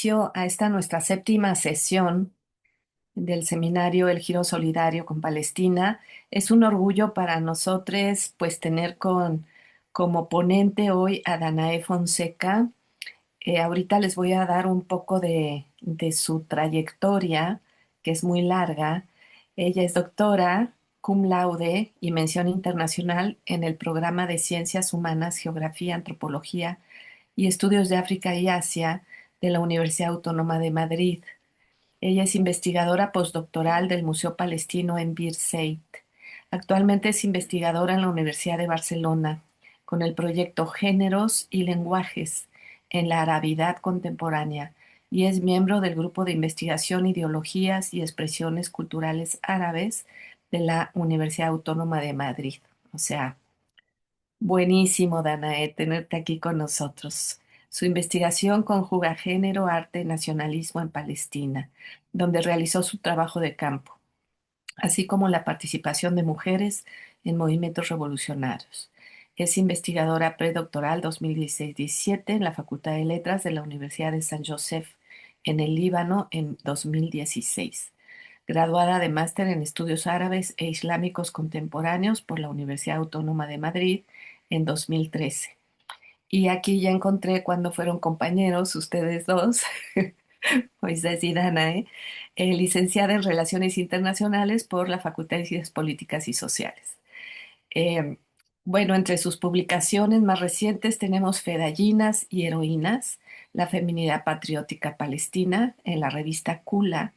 inicio a esta nuestra séptima sesión del seminario El Giro Solidario con Palestina. Es un orgullo para nosotros pues tener como ponente hoy a Danae Fonseca. Ahorita les voy a dar un poco de su trayectoria, que es muy larga. Ella es doctora cum laude y mención internacional en el programa de Ciencias Humanas, Geografía, Antropología y Estudios de África y Asia de la Universidad Autónoma de Madrid. Ella es investigadora postdoctoral del Museo Palestino en Birzeit. Actualmente es investigadora en la Universidad de Barcelona con el proyecto Géneros y Lenguajes en la Arabidad Contemporánea y es miembro del grupo de investigación Ideologías y Expresiones Culturales Árabes de la Universidad Autónoma de Madrid. O sea, buenísimo, Danae, tenerte aquí con nosotros. Su investigación conjuga género, arte y nacionalismo en Palestina, donde realizó su trabajo de campo, así como la participación de mujeres en movimientos revolucionarios. Es investigadora predoctoral 2016-17 en la Facultad de Letras de la Universidad de San Josef en el Líbano en 2016. Graduada de máster en estudios árabes e islámicos contemporáneos por la Universidad Autónoma de Madrid en 2013. Y aquí ya encontré cuando fueron compañeros ustedes dos, Moisés y Danae, licenciada en Relaciones Internacionales por la Facultad de Ciencias Políticas y Sociales. Eh, bueno, entre sus publicaciones más recientes tenemos Fedallinas y Heroínas, la feminidad patriótica palestina en la revista Kula,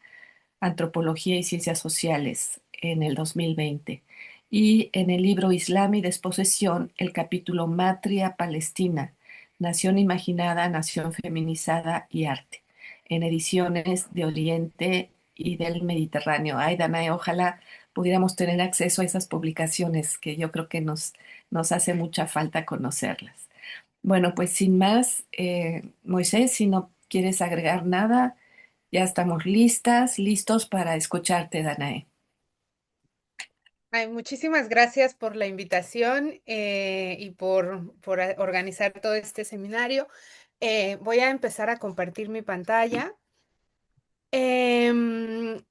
Antropología y Ciencias Sociales en el 2020. Y en el libro Islam y Desposesión, el capítulo Matria Palestina, Nación Imaginada, Nación Feminizada y Arte, en ediciones de Oriente y del Mediterráneo. Ay, Danae, ojalá pudiéramos tener acceso a esas publicaciones, que yo creo que nos hace mucha falta conocerlas. Bueno, pues sin más, Moisés, si no quieres agregar nada, ya estamos listas, listos para escucharte, Danae. Ay, muchísimas gracias por la invitación y por organizar todo este seminario. Voy a empezar a compartir mi pantalla. El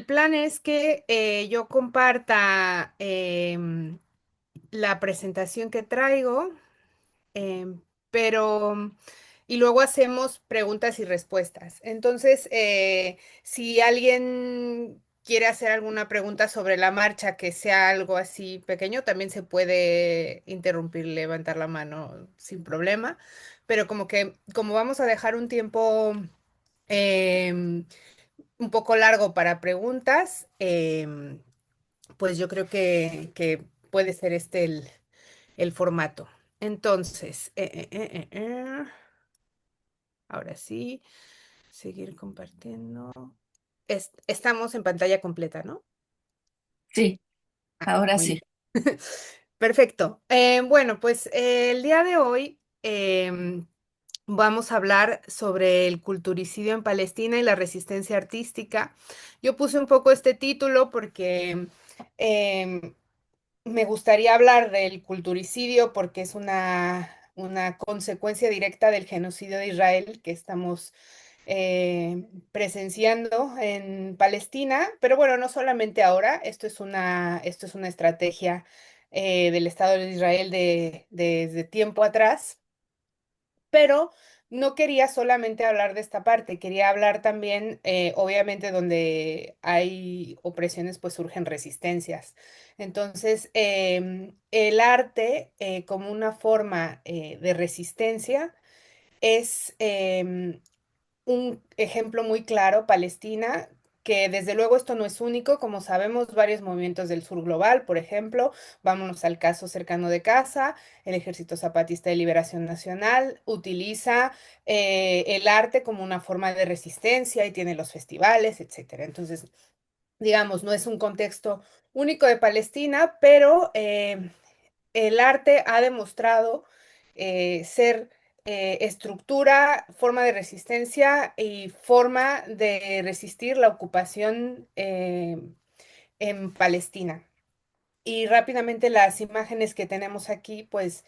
plan es que yo comparta la presentación que traigo, em, pero y luego hacemos preguntas y respuestas. Entonces, si alguien quiere hacer alguna pregunta sobre la marcha que sea algo así pequeño, también se puede interrumpir, levantar la mano sin problema. Pero como vamos a dejar un tiempo em, un poco largo para preguntas, pues yo creo que puede ser este el formato. Entonces, ahora sí, seguir compartiendo. Estamos en pantalla completa, ¿no? Sí, Ah, ahora muy sí. bien. Perfecto. Bueno, pues el día de hoy vamos a hablar sobre el culturicidio en Palestina y la resistencia artística. Yo puse un poco este título porque em, me gustaría hablar del culturicidio porque es una consecuencia directa del genocidio de Israel que estamos presenciando en Palestina, pero bueno, no solamente ahora, esto es una estrategia del Estado de Israel desde tiempo atrás, pero no quería solamente hablar de esta parte, quería hablar también, obviamente, donde hay opresiones, pues surgen resistencias. Entonces, el arte como una forma de resistencia es un ejemplo muy claro, Palestina, que desde luego esto no es único, como sabemos, varios movimientos del sur global, por ejemplo, vámonos al caso cercano de casa, el Ejército Zapatista de Liberación Nacional utiliza el arte como una forma de resistencia y tiene los festivales, etcétera. Entonces, digamos, no es un contexto único de Palestina, pero el arte ha demostrado ser estructura, forma de resistencia y forma de resistir la ocupación en Palestina. Y rápidamente las imágenes que tenemos aquí, pues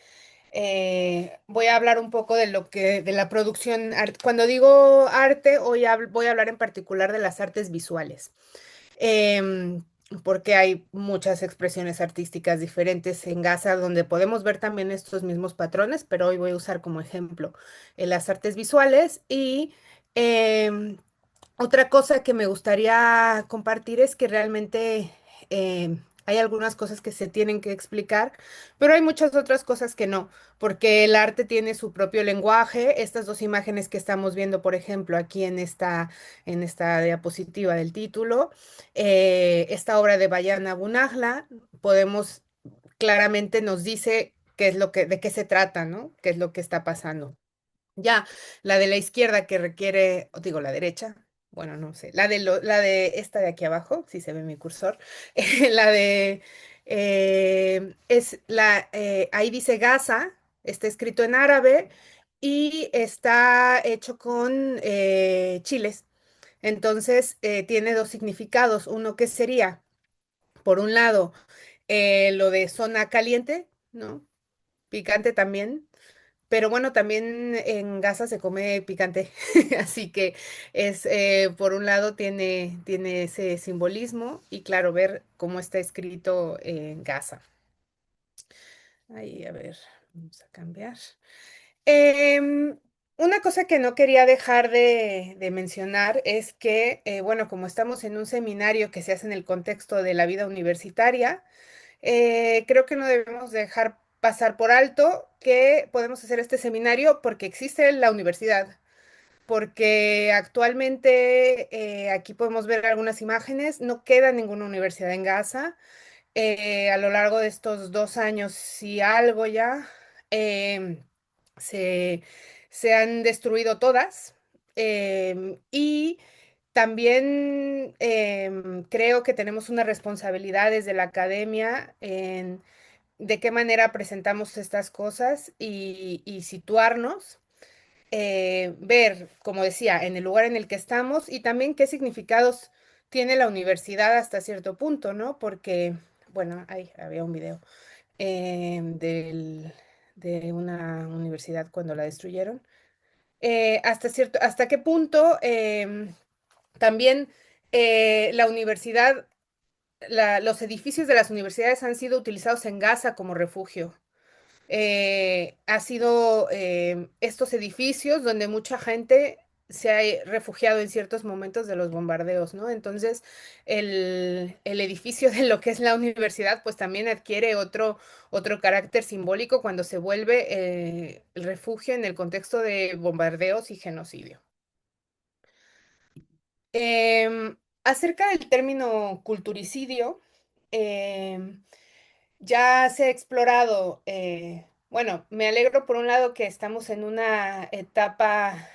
Voy a hablar un poco de de la producción. Cuando digo arte, hoy voy a hablar en particular de las artes visuales. Em, Porque hay muchas expresiones artísticas diferentes en Gaza donde podemos ver también estos mismos patrones, pero hoy voy a usar como ejemplo las artes visuales y em, otra cosa que me gustaría compartir es que realmente hay algunas cosas que se tienen que explicar, pero hay muchas otras cosas que no, porque el arte tiene su propio lenguaje. Estas dos imágenes que estamos viendo, por ejemplo, aquí en esta diapositiva del título, esta obra de Bayan Abu Nahla, podemos claramente nos dice qué es de qué se trata, ¿no? ¿Qué es lo que está pasando? Ya, la de la izquierda que requiere, o digo la derecha, bueno, no sé, la de esta de aquí abajo, si se ve mi cursor, la de, ahí dice Gaza, está escrito en árabe y está hecho con chiles. Entonces, tiene dos significados. Uno que sería, por un lado, lo de zona caliente, ¿no? Picante también. Pero bueno, también en Gaza se come picante, así que por un lado tiene ese simbolismo y claro, ver cómo está escrito en Gaza. Ahí, a ver, vamos a cambiar. Em, una cosa que no quería dejar de mencionar es que, bueno, como estamos en un seminario que se hace en el contexto de la vida universitaria, creo que no debemos dejar pasar por alto que podemos hacer este seminario porque existe la universidad, porque actualmente aquí podemos ver algunas imágenes, no queda ninguna universidad en Gaza. A lo largo de estos 2 años y algo ya, em, se, se han destruido todas. Y también creo que tenemos una responsabilidad desde la academia en de qué manera presentamos estas cosas y situarnos, ver, como decía, en el lugar en el que estamos y también qué significados tiene la universidad hasta cierto punto, ¿no? Porque, bueno, ahí había un video de una universidad cuando la destruyeron. Hasta qué punto también la universidad, los edificios de las universidades han sido utilizados en Gaza como refugio. Ha sido estos edificios donde mucha gente se ha refugiado en ciertos momentos de los bombardeos, ¿no? Entonces, el edificio de lo que es la universidad, pues también adquiere otro carácter simbólico cuando se vuelve el refugio en el contexto de bombardeos y genocidio. Acerca del término culturicidio, em, ya se ha explorado, bueno, me alegro por un lado que estamos en una etapa,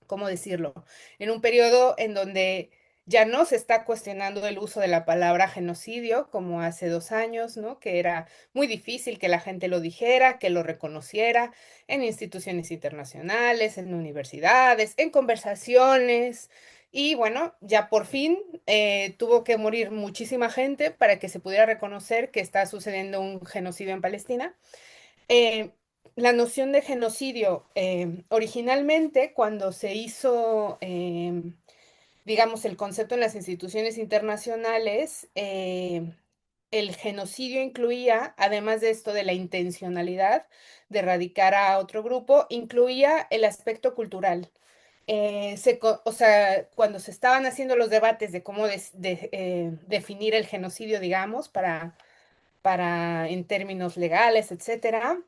¿cómo decirlo? En un periodo en donde ya no se está cuestionando el uso de la palabra genocidio como hace 2 años, ¿no? Que era muy difícil que la gente lo dijera, que lo reconociera en instituciones internacionales, en universidades, en conversaciones. Y bueno, ya por fin tuvo que morir muchísima gente para que se pudiera reconocer que está sucediendo un genocidio en Palestina. Eh, la noción de genocidio, originalmente, cuando se hizo, digamos, el concepto en las instituciones internacionales, el genocidio incluía, además de esto de la intencionalidad de erradicar a otro grupo, incluía el aspecto cultural. O sea, cuando se estaban haciendo los debates de cómo definir el genocidio, digamos, para en términos legales, etcétera,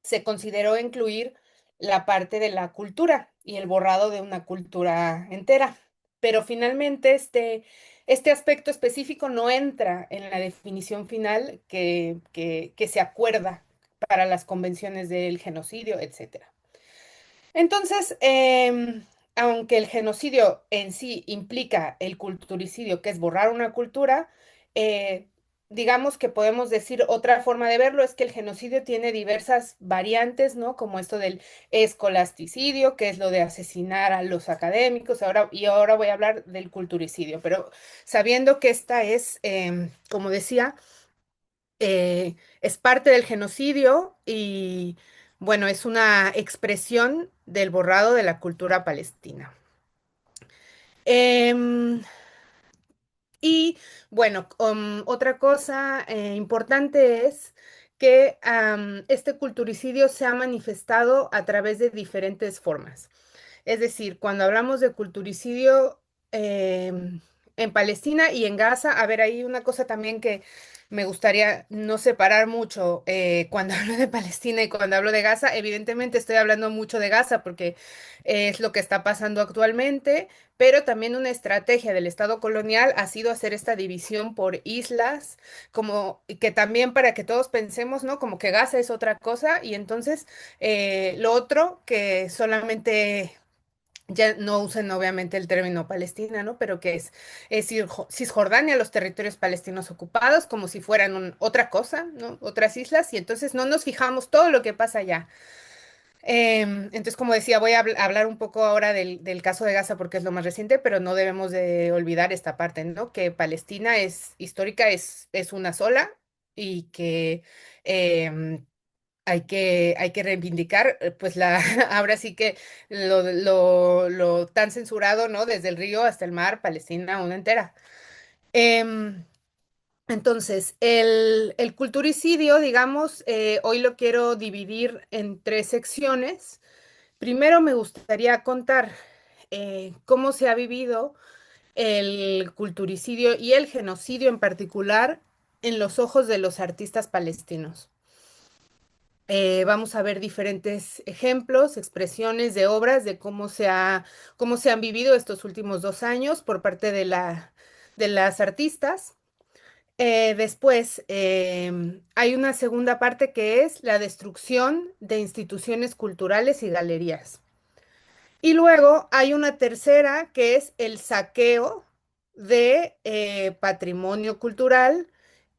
se consideró incluir la parte de la cultura y el borrado de una cultura entera. Pero finalmente este aspecto específico no entra en la definición final que se acuerda para las convenciones del genocidio, etcétera. Entonces, aunque el genocidio en sí implica el culturicidio, que es borrar una cultura, eh, digamos que podemos decir otra forma de verlo es que el genocidio tiene diversas variantes, ¿no? Como esto del escolasticidio, que es lo de asesinar a los académicos, ahora voy a hablar del culturicidio, pero sabiendo que esta es, como decía, Es parte del genocidio y, bueno, es una expresión del borrado de la cultura palestina. Em, y bueno, otra cosa importante es que este culturicidio se ha manifestado a través de diferentes formas. Es decir, cuando hablamos de culturicidio en Palestina y en Gaza, a ver, hay una cosa también que me gustaría no separar mucho cuando hablo de Palestina y cuando hablo de Gaza. Evidentemente estoy hablando mucho de Gaza porque es lo que está pasando actualmente, pero también una estrategia del Estado colonial ha sido hacer esta división por islas, como y que también para que todos pensemos, ¿no? Como que Gaza es otra cosa y entonces lo otro que solamente ya no usen obviamente el término Palestina, ¿no? Pero que es Cisjordania, los territorios palestinos ocupados, como si fueran otra cosa, ¿no? Otras islas, y entonces no nos fijamos todo lo que pasa allá. Entonces, como decía, voy a hablar un poco ahora del caso de Gaza porque es lo más reciente, pero no debemos de olvidar esta parte, ¿no? Que Palestina es histórica, es una sola y que em, hay que reivindicar, pues ahora sí que lo tan censurado, ¿no? Desde el río hasta el mar, Palestina una entera. Em, entonces, el culturicidio, digamos, hoy lo quiero dividir en tres secciones. Primero me gustaría contar cómo se ha vivido el culturicidio y el genocidio en particular en los ojos de los artistas palestinos. Vamos a ver diferentes ejemplos, expresiones de obras de cómo se han vivido estos últimos 2 años por parte de las artistas. Después, hay una segunda parte que es la destrucción de instituciones culturales y galerías. Y luego hay una tercera que es el saqueo de patrimonio cultural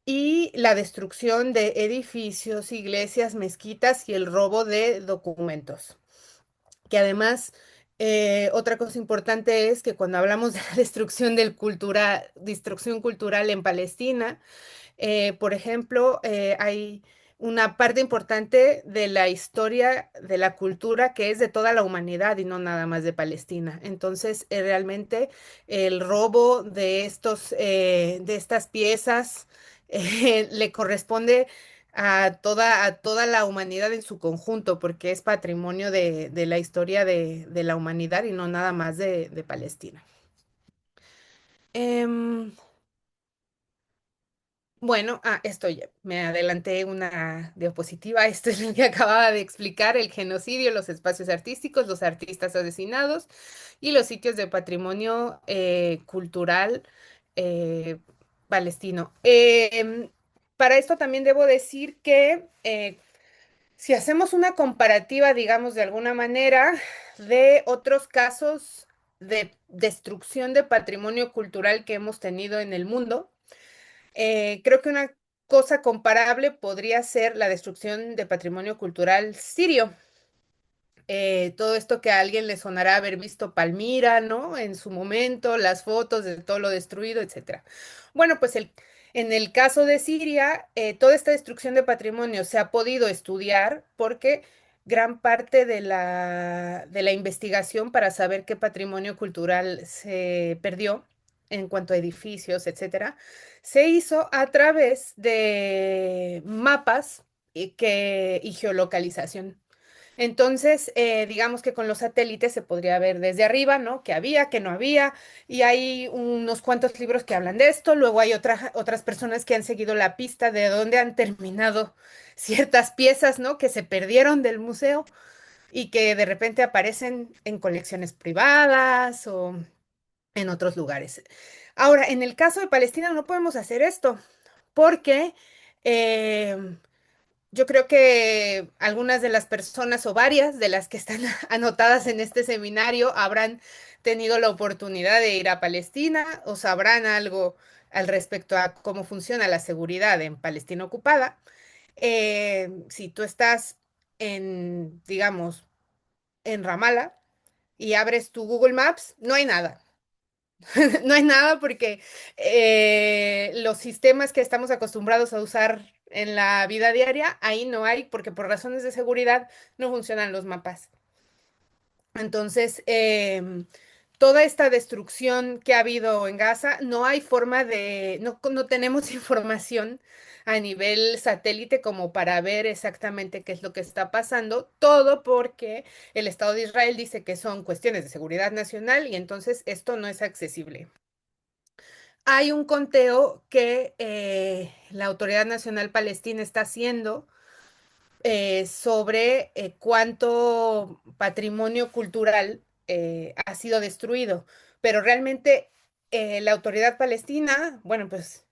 y la destrucción de edificios, iglesias, mezquitas y el robo de documentos. Que además, otra cosa importante es que cuando hablamos de la destrucción cultural en Palestina, por ejemplo, hay una parte importante de la historia de la cultura que es de toda la humanidad y no nada más de Palestina. Entonces, realmente el robo de de estas piezas le corresponde a toda la humanidad en su conjunto, porque es patrimonio de la historia de la humanidad y no nada más de Palestina. Em, Bueno, esto ya, me adelanté una diapositiva. Esto es lo que acababa de explicar, el genocidio, los espacios artísticos, los artistas asesinados y los sitios de patrimonio cultural eh, palestino. Para esto también debo decir que si hacemos una comparativa, digamos, de alguna manera, de otros casos de destrucción de patrimonio cultural que hemos tenido en el mundo, creo que una cosa comparable podría ser la destrucción de patrimonio cultural sirio. Todo esto que a alguien le sonará haber visto Palmira, ¿no? En su momento, las fotos de todo lo destruido, etcétera. Bueno, pues en el caso de Siria, toda esta destrucción de patrimonio se ha podido estudiar porque gran parte de de la investigación para saber qué patrimonio cultural se perdió en cuanto a edificios, etcétera, se hizo a través de mapas y geolocalización. Entonces, digamos que con los satélites se podría ver desde arriba, ¿no? Que había, que no había, y hay unos cuantos libros que hablan de esto. Luego hay otras personas que han seguido la pista de dónde han terminado ciertas piezas, ¿no? Que se perdieron del museo y que de repente aparecen en colecciones privadas o en otros lugares. Ahora, en el caso de Palestina no podemos hacer esto porque em, yo creo que algunas de las personas o varias de las que están anotadas en este seminario habrán tenido la oportunidad de ir a Palestina o sabrán algo al respecto a cómo funciona la seguridad en Palestina ocupada. Si tú estás digamos, en Ramallah y abres tu Google Maps, no hay nada. No hay nada porque los sistemas que estamos acostumbrados a usar en la vida diaria, ahí no hay, porque por razones de seguridad no funcionan los mapas. Entonces, toda esta destrucción que ha habido en Gaza, no hay forma de, no tenemos información a nivel satélite como para ver exactamente qué es lo que está pasando, todo porque el Estado de Israel dice que son cuestiones de seguridad nacional y entonces esto no es accesible. Hay un conteo que la Autoridad Nacional Palestina está haciendo sobre cuánto patrimonio cultural ha sido destruido, pero realmente la autoridad palestina, bueno, pues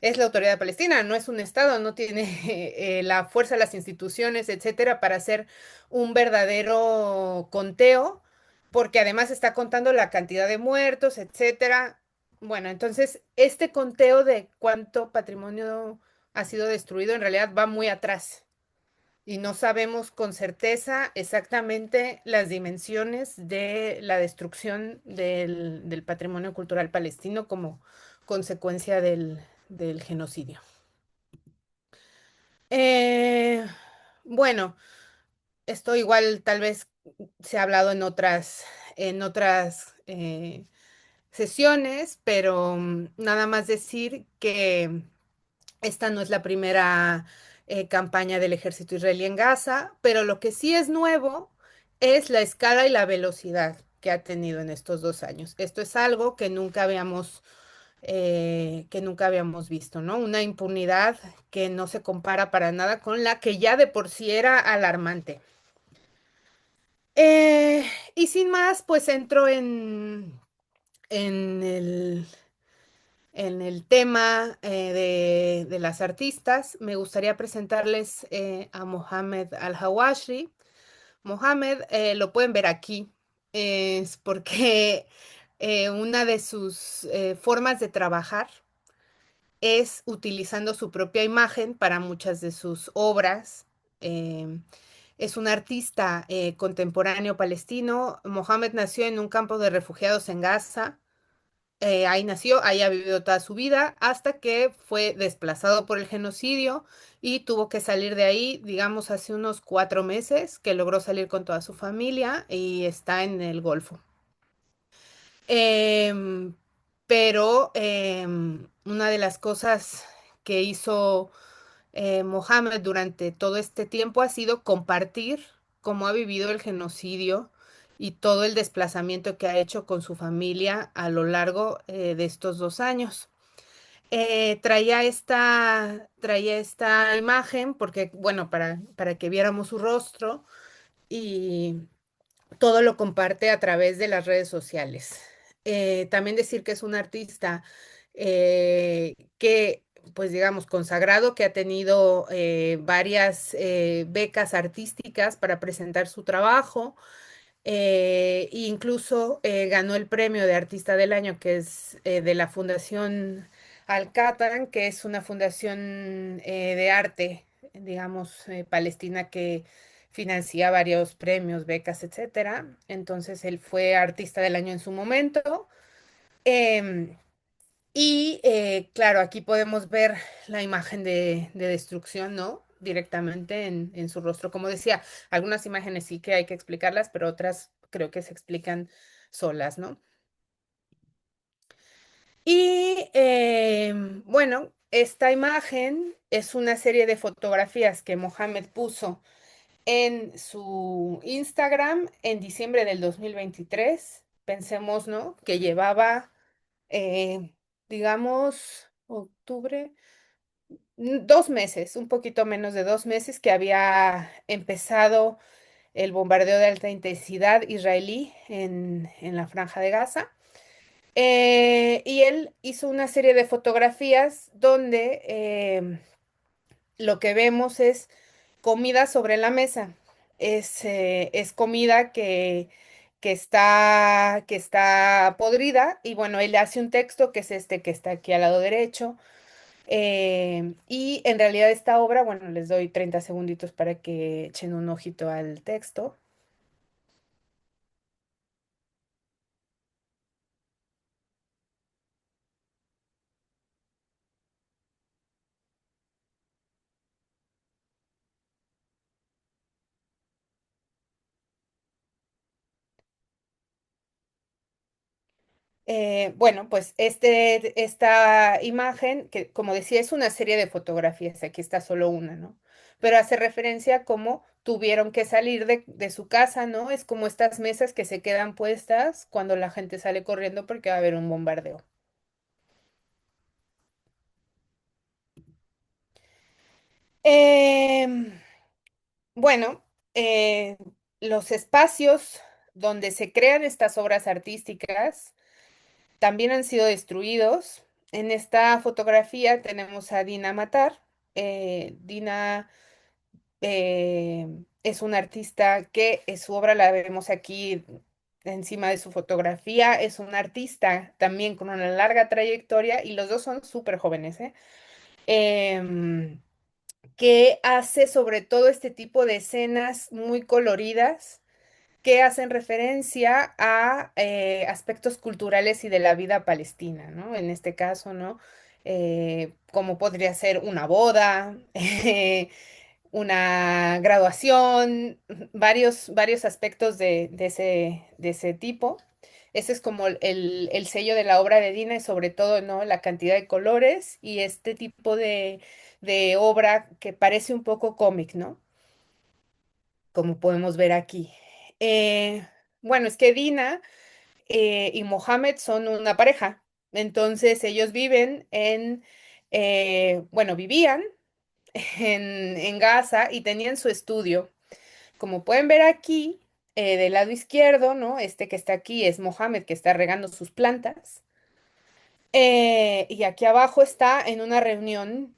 es la autoridad palestina, no es un estado, no tiene la fuerza, las instituciones, etcétera, para hacer un verdadero conteo, porque además está contando la cantidad de muertos, etcétera. Bueno, entonces este conteo de cuánto patrimonio ha sido destruido en realidad va muy atrás y no sabemos con certeza exactamente las dimensiones de la destrucción del patrimonio cultural palestino como consecuencia del genocidio. Eh, bueno, esto igual tal vez se ha hablado en otras sesiones, pero nada más decir que esta no es la primera campaña del ejército israelí en Gaza, pero lo que sí es nuevo es la escala y la velocidad que ha tenido en estos 2 años. Esto es algo que nunca habíamos visto, ¿no? Una impunidad que no se compara para nada con la que ya de por sí era alarmante. Eh, y sin más, pues entro en el tema de las artistas. Me gustaría presentarles a Mohamed Al-Hawashri. Mohamed lo pueden ver aquí, es porque una de sus formas de trabajar es utilizando su propia imagen para muchas de sus obras. Eh, es un artista contemporáneo palestino. Mohamed nació en un campo de refugiados en Gaza. Ahí nació, ahí ha vivido toda su vida, hasta que fue desplazado por el genocidio y tuvo que salir de ahí, digamos, hace unos 4 meses, que logró salir con toda su familia y está en el Golfo. Em, pero una de las cosas que hizo Mohammed durante todo este tiempo ha sido compartir cómo ha vivido el genocidio y todo el desplazamiento que ha hecho con su familia a lo largo de estos 2 años. Traía esta imagen porque, bueno, para que viéramos su rostro y todo lo comparte a través de las redes sociales. También decir que es un artista que, pues digamos, consagrado, que ha tenido varias becas artísticas para presentar su trabajo. E incluso ganó el premio de Artista del Año, que es de la Fundación Al-Qatan, que es una fundación de arte, digamos, palestina que financia varios premios, becas, etcétera. Entonces él fue Artista del Año en su momento. Em, y claro, aquí podemos ver la imagen de destrucción, ¿no? Directamente en su rostro. Como decía, algunas imágenes sí que hay que explicarlas, pero otras creo que se explican solas, ¿no? Y bueno, esta imagen es una serie de fotografías que Mohamed puso en su Instagram en diciembre del 2023. Pensemos, ¿no? Que llevaba, digamos, octubre. 2 meses, un poquito menos de 2 meses que había empezado el bombardeo de alta intensidad israelí en la Franja de Gaza. Y él hizo una serie de fotografías donde lo que vemos es comida sobre la mesa. Es comida que está podrida y bueno, él hace un texto que es este que está aquí al lado derecho. Y en realidad esta obra, bueno, les doy 30 segunditos para que echen un ojito al texto. Bueno, pues esta imagen, que como decía, es una serie de fotografías, aquí está solo una, ¿no? Pero hace referencia a cómo tuvieron que salir de su casa, ¿no? Es como estas mesas que se quedan puestas cuando la gente sale corriendo porque va a haber un bombardeo. Em, bueno, los espacios donde se crean estas obras artísticas también han sido destruidos. En esta fotografía tenemos a Dina Matar. Dina es una artista que su obra la vemos aquí encima de su fotografía. Es una artista también con una larga trayectoria y los dos son súper jóvenes, ¿eh? Em, que hace sobre todo este tipo de escenas muy coloridas que hacen referencia a aspectos culturales y de la vida palestina, ¿no? En este caso, ¿no? Como podría ser una boda, una graduación, varios aspectos de ese tipo. Ese es como el sello de la obra de Dina y sobre todo, ¿no? La cantidad de colores y este tipo de obra que parece un poco cómic, ¿no? Como podemos ver aquí. Eh, bueno, es que Dina y Mohammed son una pareja. Entonces ellos bueno, vivían en Gaza y tenían su estudio. Como pueden ver aquí, del lado izquierdo, ¿no? Este que está aquí es Mohammed que está regando sus plantas. Y aquí abajo está en una reunión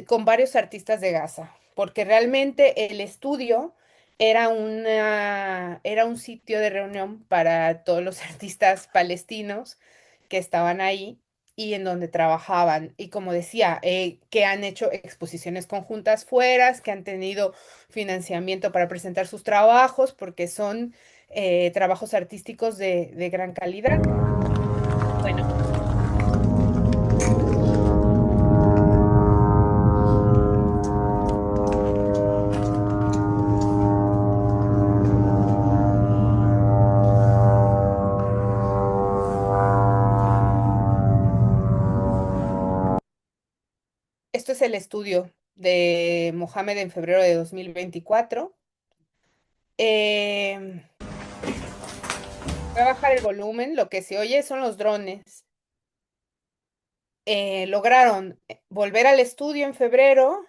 con varios artistas de Gaza, porque realmente el estudio era un sitio de reunión para todos los artistas palestinos que estaban ahí y en donde trabajaban. Y como decía, que han hecho exposiciones conjuntas fuera, que han tenido financiamiento para presentar sus trabajos, porque son trabajos artísticos de gran calidad. Bueno. Esto es el estudio de Mohamed en febrero de 2024. Voy a bajar el volumen, lo que se oye son los drones. Lograron volver al estudio en febrero.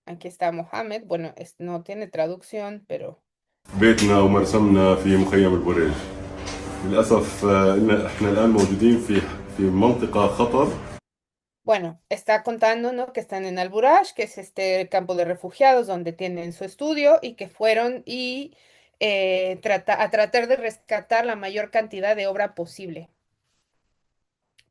Aquí está Mohamed. Bueno, no tiene traducción, pero بيتنا ومرسمنا في مخيم البريج للأسف إحنا الآن موجودين في منطقة خطر. bueno, está contando, ¿no? Que están en Al-Buraj, que es este campo de refugiados donde tienen su estudio y que fueron y a tratar de rescatar la mayor cantidad de obra posible.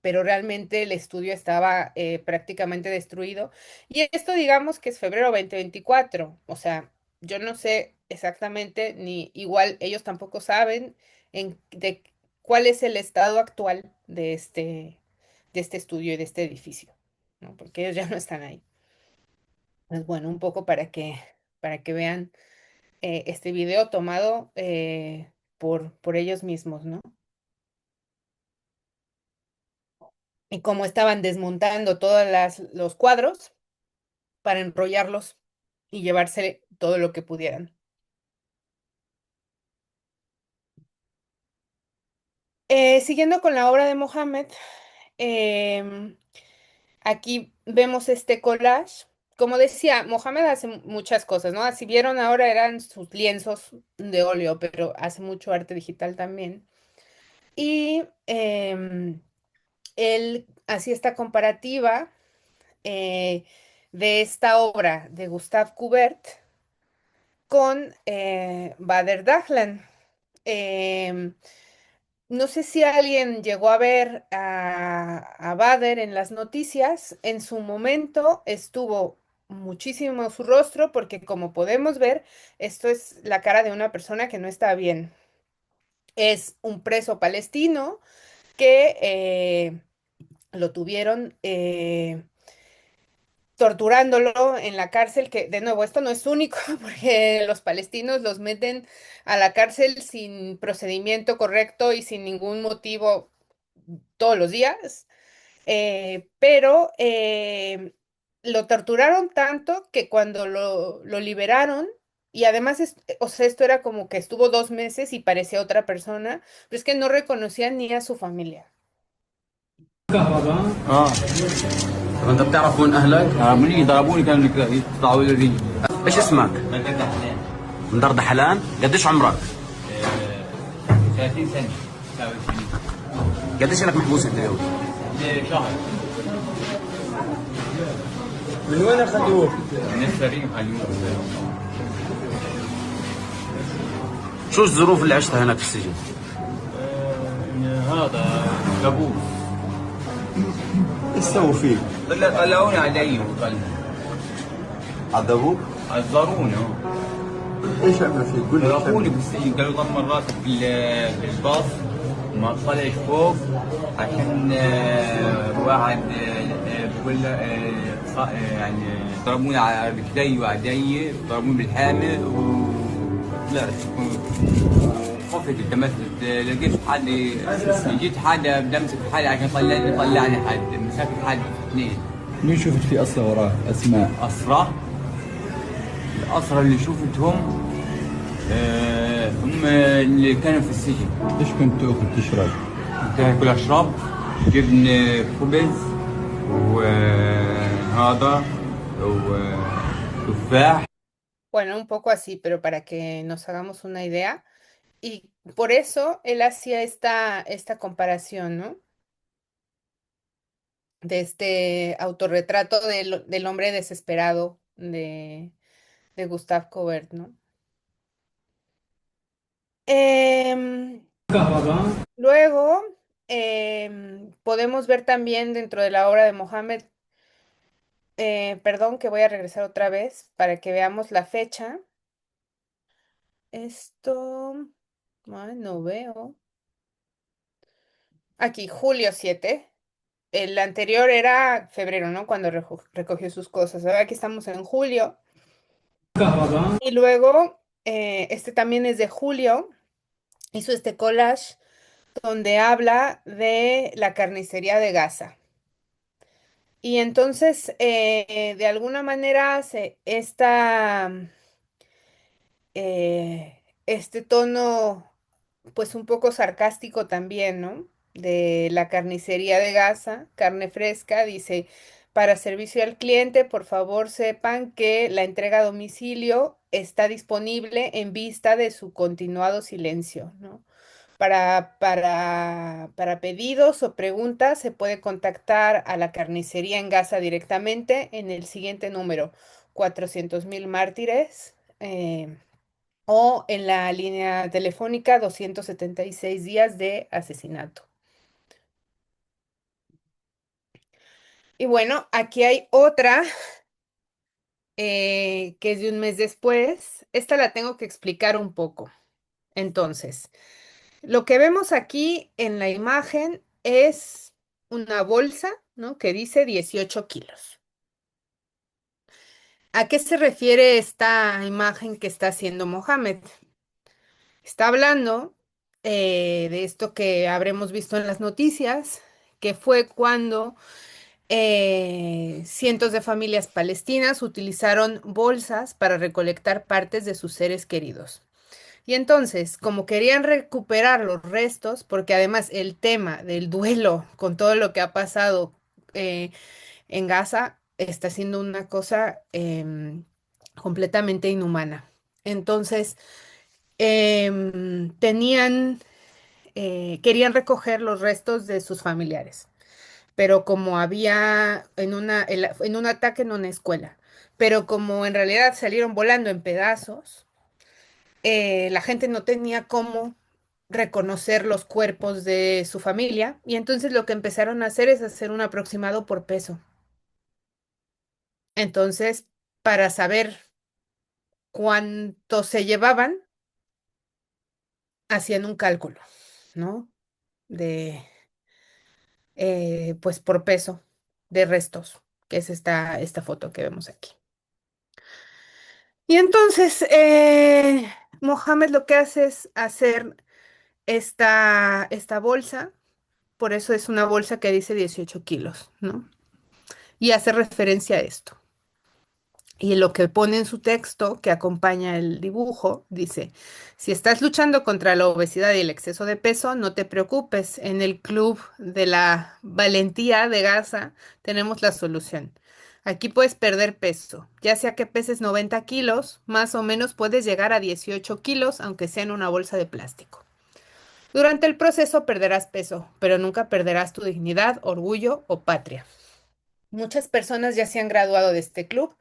Pero realmente el estudio estaba prácticamente destruido. Y esto digamos que es febrero 2024. O sea, yo no sé exactamente, ni igual ellos tampoco saben de cuál es el estado actual de este estudio y de este edificio, ¿no? Porque ellos ya no están ahí. Pues bueno, un poco para que vean este video tomado por ellos mismos, ¿no? Y cómo estaban desmontando todos los cuadros para enrollarlos y llevarse todo lo que pudieran. Siguiendo con la obra de Mohammed, em, aquí vemos este collage. Como decía, Mohammed hace muchas cosas, ¿no? Si vieron ahora eran sus lienzos de óleo, pero hace mucho arte digital también. Y él hacía esta comparativa eh, de esta obra de Gustave Courbet con Bader Dahlan. Em, no sé si alguien llegó a ver a Bader en las noticias. En su momento estuvo muchísimo su rostro porque como podemos ver, esto es la cara de una persona que no está bien. Es un preso palestino que lo tuvieron torturándolo en la cárcel, que de nuevo, esto no es único, porque los palestinos los meten a la cárcel sin procedimiento correcto y sin ningún motivo todos los días, pero lo torturaron tanto que cuando lo liberaron, y además, o sea, esto era como que estuvo 2 meses y parecía otra persona, pero es que no reconocían ni a su familia. اه انت بتعرف وين اهلك؟ مني ضربوني كانوا يقطعوا لي الرجل. ايش اسمك؟ مدردة حلان. قديش عمرك؟ 30 سنة. قديش لك محبوس انت اليوم؟ شهر. من وين اخذوك؟ من السريم اليوم. شو الظروف اللي عشتها هناك في السجن؟ هذا كابوس. ايش سووا فيك؟ طلعوني علي وطلعوا. عذبوك؟ عذروني. ايش عملوا فيك؟ قول لي إيش ضربوني عملوا؟ بالسجن قالوا ضمن راسك بالباص ما تطلعش فوق عشان واحد بقول له يعني ضربوني على رجلي وعدي ضربوني بالحامل وطلعت خفت التمثل لقيت حد جيت حدا بدي امسك حالي عشان يطلعني حد مسكت حد اثنين. مين شفت في أسرى وراك؟ أسماء؟ أسرى الأسرى اللي شفتهم هم اللي كانوا في السجن. ايش كنت تاكل تشرب؟ كنت آكل أشرب جبن خبز وهذا وتفاح. Bueno, un poco así, pero para que nos hagamos una idea. Y por eso él hacía esta comparación, ¿no? De este autorretrato del hombre desesperado de Gustave Courbet, ¿no? Em, luego, podemos ver también dentro de la obra de Mohammed, perdón, que voy a regresar otra vez para que veamos la fecha. Esto, ay, no veo. Aquí, julio 7. El anterior era febrero, ¿no? Cuando recogió sus cosas. Ahora aquí estamos en julio. Y luego, este también es de julio. Hizo este collage donde habla de la carnicería de Gaza. Y entonces, de alguna manera, hace este tono, pues un poco sarcástico también, ¿no? De la carnicería de Gaza, carne fresca, dice, para servicio al cliente, por favor sepan que la entrega a domicilio está disponible en vista de su continuado silencio, ¿no? Para pedidos o preguntas se puede contactar a la carnicería en Gaza directamente en el siguiente número, 400.000 mártires. O en la línea telefónica 276 días de asesinato. Y bueno, aquí hay otra que es de un mes después. Esta la tengo que explicar un poco. Entonces, lo que vemos aquí en la imagen es una bolsa, ¿no? Que dice 18 kilos. ¿A qué se refiere esta imagen que está haciendo Mohammed? Está hablando de esto que habremos visto en las noticias, que fue cuando cientos de familias palestinas utilizaron bolsas para recolectar partes de sus seres queridos. Y entonces, como querían recuperar los restos, porque además el tema del duelo con todo lo que ha pasado eh, en Gaza está siendo una cosa completamente inhumana. Entonces, querían recoger los restos de sus familiares, pero como había en un ataque en una escuela, pero como en realidad salieron volando en pedazos, la gente no tenía cómo reconocer los cuerpos de su familia y entonces lo que empezaron a hacer es hacer un aproximado por peso. Entonces, para saber cuánto se llevaban, hacían un cálculo, ¿no? De, pues por peso de restos, que es esta foto que vemos aquí. Y entonces, Mohamed lo que hace es hacer esta bolsa por eso es una bolsa que dice 18 kilos, ¿no? Y hace referencia a esto. Y lo que pone en su texto que acompaña el dibujo dice, si estás luchando contra la obesidad y el exceso de peso, no te preocupes, en el Club de la Valentía de Gaza tenemos la solución. Aquí puedes perder peso, ya sea que peses 90 kilos, más o menos puedes llegar a 18 kilos, aunque sea en una bolsa de plástico. Durante el proceso perderás peso, pero nunca perderás tu dignidad, orgullo o patria. Muchas personas ya se han graduado de este club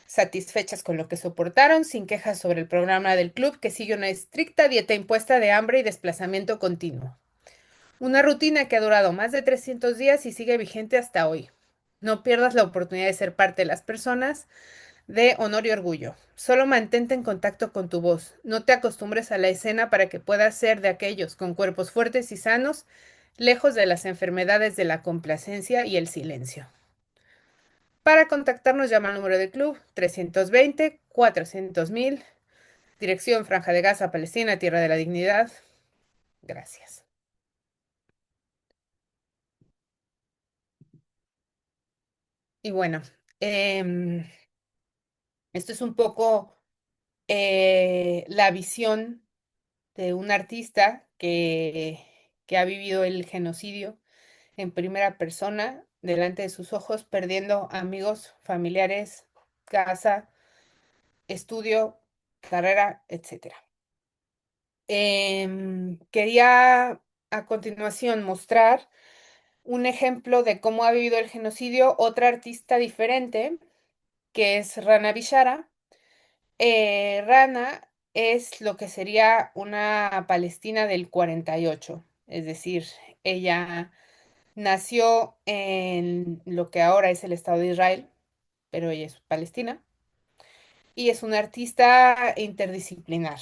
satisfechas con lo que soportaron, sin quejas sobre el programa del club que sigue una estricta dieta impuesta de hambre y desplazamiento continuo. Una rutina que ha durado más de 300 días y sigue vigente hasta hoy. No pierdas la oportunidad de ser parte de las personas de honor y orgullo. Solo mantente en contacto con tu voz. No te acostumbres a la escena para que puedas ser de aquellos con cuerpos fuertes y sanos, lejos de las enfermedades de la complacencia y el silencio. Para contactarnos, llama al número del club 320-400.000, dirección Franja de Gaza, Palestina, Tierra de la Dignidad. Gracias. Y bueno, em, esto es un poco la visión de un artista que ha vivido el genocidio en primera persona, delante de sus ojos, perdiendo amigos, familiares, casa, estudio, carrera, etcétera. Quería a continuación mostrar un ejemplo de cómo ha vivido el genocidio otra artista diferente, que es Rana Bishara. Rana es lo que sería una Palestina del 48, es decir, ella nació en lo que ahora es el Estado de Israel, pero ella es palestina, y es una artista interdisciplinar.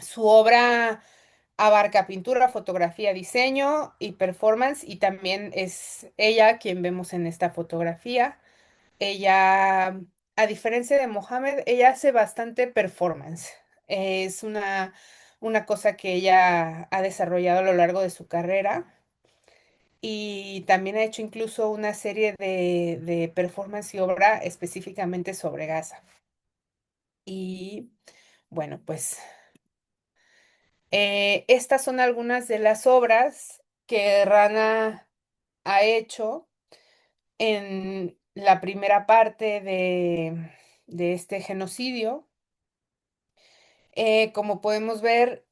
Su obra abarca pintura, fotografía, diseño y performance, y también es ella quien vemos en esta fotografía. Ella, a diferencia de Mohamed, ella hace bastante performance. Es una cosa que ella ha desarrollado a lo largo de su carrera y también ha hecho incluso una serie de performance y obra específicamente sobre Gaza. Y bueno, pues estas son algunas de las obras que Rana ha hecho en la primera parte de este genocidio. Como podemos ver,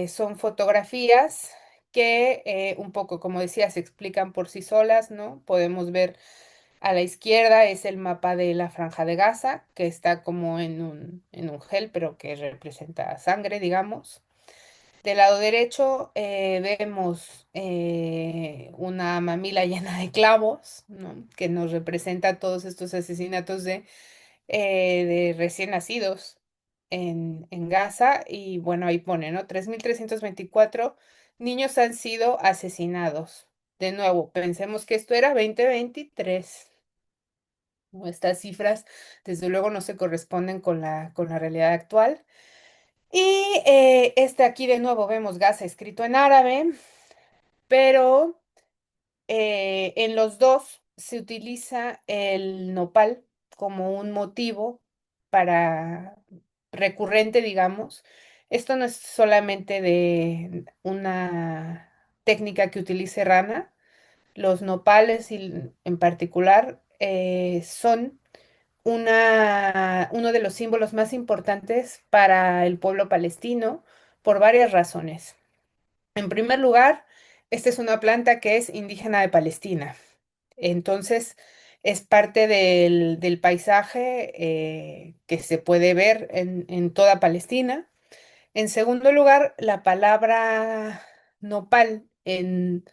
son fotografías que un poco, como decía, se explican por sí solas, ¿no? Podemos ver a la izquierda es el mapa de la Franja de Gaza, que está como en un gel, pero que representa sangre, digamos. Del lado derecho vemos una mamila llena de clavos, ¿no? Que nos representa todos estos asesinatos de recién nacidos en Gaza. Y bueno, ahí pone, ¿no? 3.324 niños han sido asesinados. De nuevo, pensemos que esto era 2023. ¿No? Estas cifras, desde luego, no se corresponden con la realidad actual. Y este aquí de nuevo vemos Gaza escrito en árabe, pero en los dos se utiliza el nopal como un motivo para recurrente, digamos. Esto no es solamente de una técnica que utilice Rana. Los nopales en particular son uno de los símbolos más importantes para el pueblo palestino por varias razones. En primer lugar, esta es una planta que es indígena de Palestina. Entonces, es parte del paisaje que se puede ver en toda Palestina. En segundo lugar, la palabra nopal en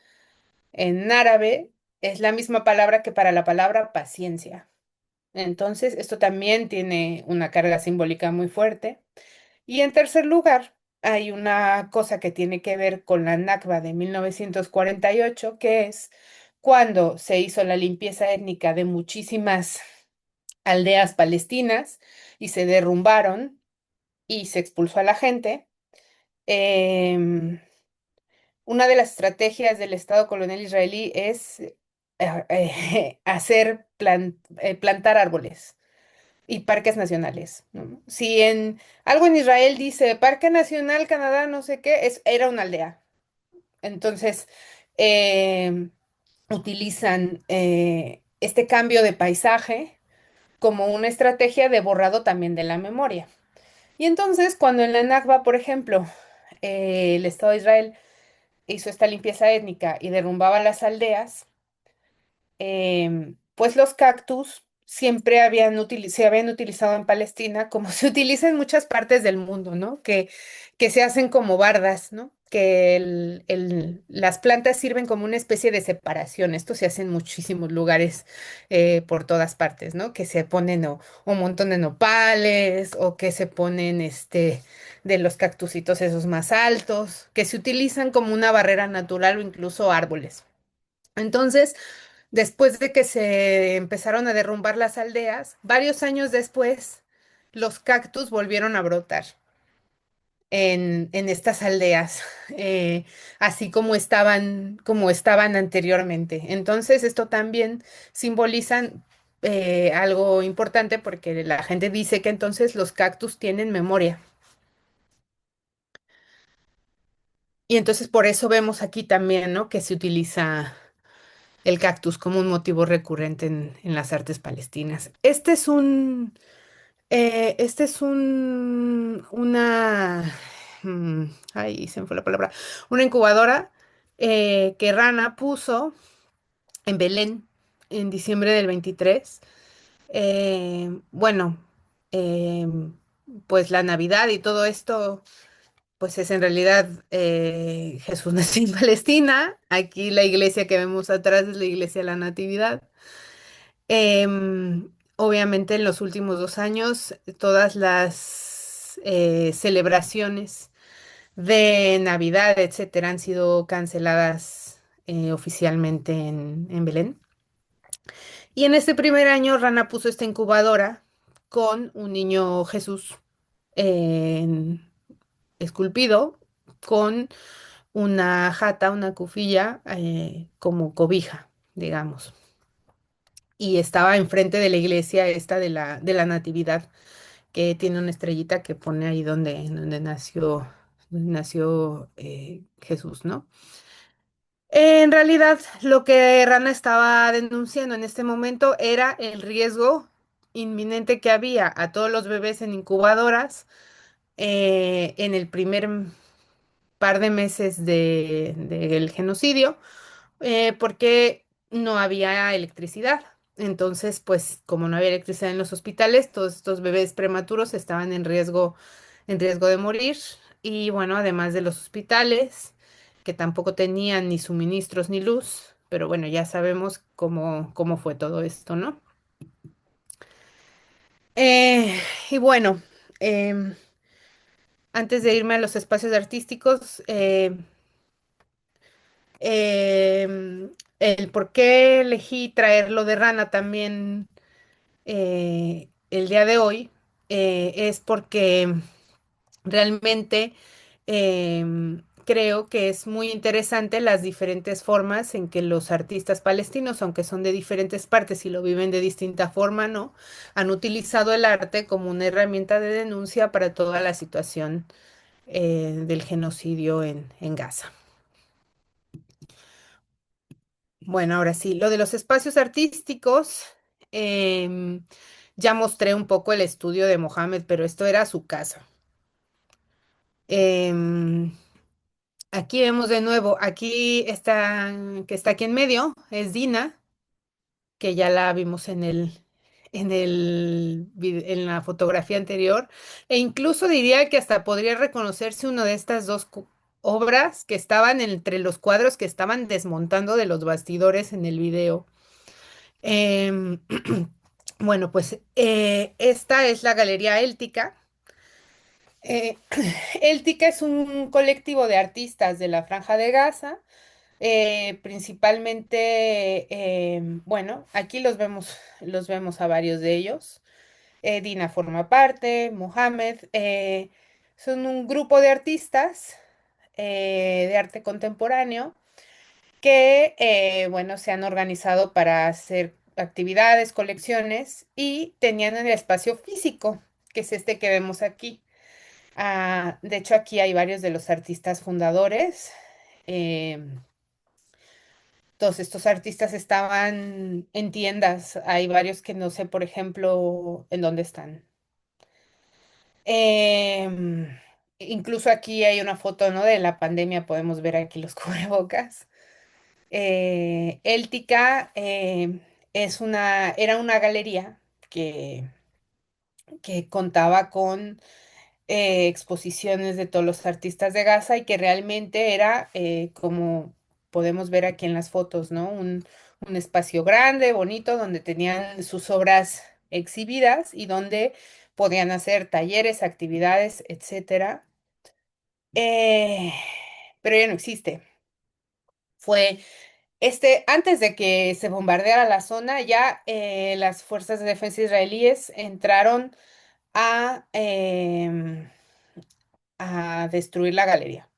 árabe es la misma palabra que para la palabra paciencia. Entonces, esto también tiene una carga simbólica muy fuerte. Y en tercer lugar, hay una cosa que tiene que ver con la Nakba de 1948, que es cuando se hizo la limpieza étnica de muchísimas aldeas palestinas y se derrumbaron y se expulsó a la gente. em, una de las estrategias del Estado colonial israelí es plantar árboles y parques nacionales, ¿no? Si en algo en Israel dice Parque Nacional Canadá, no sé qué, era una aldea. Entonces, em, utilizan este cambio de paisaje como una estrategia de borrado también de la memoria. Y entonces, cuando en la Nakba, por ejemplo, el Estado de Israel hizo esta limpieza étnica y derrumbaba las aldeas, pues los cactus siempre se habían utilizado en Palestina como se utiliza en muchas partes del mundo, ¿no? Que se hacen como bardas, ¿no? Que las plantas sirven como una especie de separación. Esto se hace en muchísimos lugares por todas partes, ¿no? Que se ponen un montón de nopales o que se ponen de los cactusitos esos más altos, que se utilizan como una barrera natural o incluso árboles. Entonces, después de que se empezaron a derrumbar las aldeas, varios años después, los cactus volvieron a brotar en estas aldeas, así como estaban anteriormente. Entonces, esto también simboliza algo importante porque la gente dice que entonces los cactus tienen memoria. Y entonces por eso vemos aquí también, ¿no? Que se utiliza el cactus como un motivo recurrente en las artes palestinas. Mm, ay, se me fue la palabra, una incubadora que Rana puso en Belén en diciembre del 23. Bueno, em, pues la Navidad y todo esto, pues es en realidad Jesús nació en Palestina. Aquí la iglesia que vemos atrás es la iglesia de la Natividad. Obviamente en los últimos 2 años todas las celebraciones de Navidad, etcétera, han sido canceladas oficialmente en Belén. Y en este primer año Rana puso esta incubadora con un niño Jesús eh, esculpido con una jata, una cufilla como cobija, digamos. Y estaba enfrente de la iglesia esta de la Natividad, que tiene una estrellita que pone ahí donde nació Jesús, ¿no? En realidad, lo que Rana estaba denunciando en este momento era el riesgo inminente que había a todos los bebés en incubadoras en el primer par de meses del genocidio, porque no había electricidad. Entonces, pues como no había electricidad en los hospitales, todos estos bebés prematuros estaban en riesgo de morir. Y bueno, además de los hospitales, que tampoco tenían ni suministros ni luz, pero bueno, ya sabemos cómo fue todo esto, ¿no? Eh, y bueno, em, antes de irme a los espacios artísticos, el por qué elegí traerlo de Rana también el día de hoy es porque realmente creo que es muy interesante las diferentes formas en que los artistas palestinos, aunque son de diferentes partes y lo viven de distinta forma, ¿no? Han utilizado el arte como una herramienta de denuncia para toda la situación del genocidio en Gaza. Bueno, ahora sí, lo de los espacios artísticos, em, ya mostré un poco el estudio de Mohamed, pero esto era su casa. Em, Aquí vemos de nuevo, aquí está, que está aquí en medio, es Dina, que ya la vimos en la fotografía anterior, e incluso diría que hasta podría reconocerse uno de estas dos obras que estaban entre los cuadros que estaban desmontando de los bastidores en el video. Em, bueno, pues esta es la Galería Éltica. Eh, Éltica es un colectivo de artistas de la Franja de Gaza, principalmente, bueno, aquí los vemos a varios de ellos. Dina forma parte, Mohamed, son un grupo de artistas de arte contemporáneo que, bueno, se han organizado para hacer actividades, colecciones y tenían el espacio físico, que es este que vemos aquí. De hecho, aquí hay varios de los artistas fundadores. em, Todos estos artistas estaban en tiendas. Hay varios que no sé, por ejemplo, en dónde están. Em, Incluso aquí hay una foto, ¿no? De la pandemia, podemos ver aquí los cubrebocas. Éltica era una galería que, que contaba con exposiciones de todos los artistas de Gaza y que realmente era, como podemos ver aquí en las fotos, ¿no? Un espacio grande, bonito, donde tenían sus obras exhibidas y donde podían hacer talleres, actividades, etcétera. Eh, pero ya no existe. Fue antes de que se bombardeara la zona, ya las fuerzas de defensa israelíes entraron a, a destruir la galería.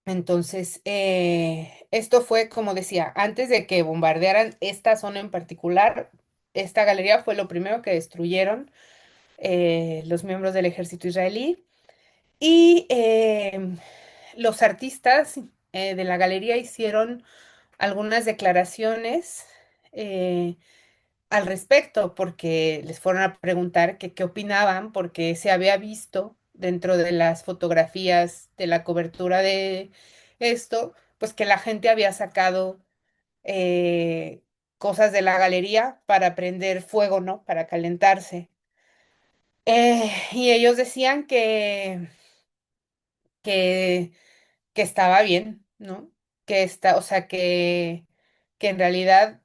Entonces, esto fue, como decía, antes de que bombardearan esta zona en particular, esta galería fue lo primero que destruyeron los miembros del ejército israelí. Y los artistas de la galería hicieron algunas declaraciones eh, al respecto, porque les fueron a preguntar que qué opinaban, porque se había visto dentro de las fotografías de la cobertura de esto, pues que la gente había sacado eh, cosas de la galería para prender fuego, ¿no? Para calentarse. Y ellos decían que, que estaba bien, ¿no? O sea, que en realidad,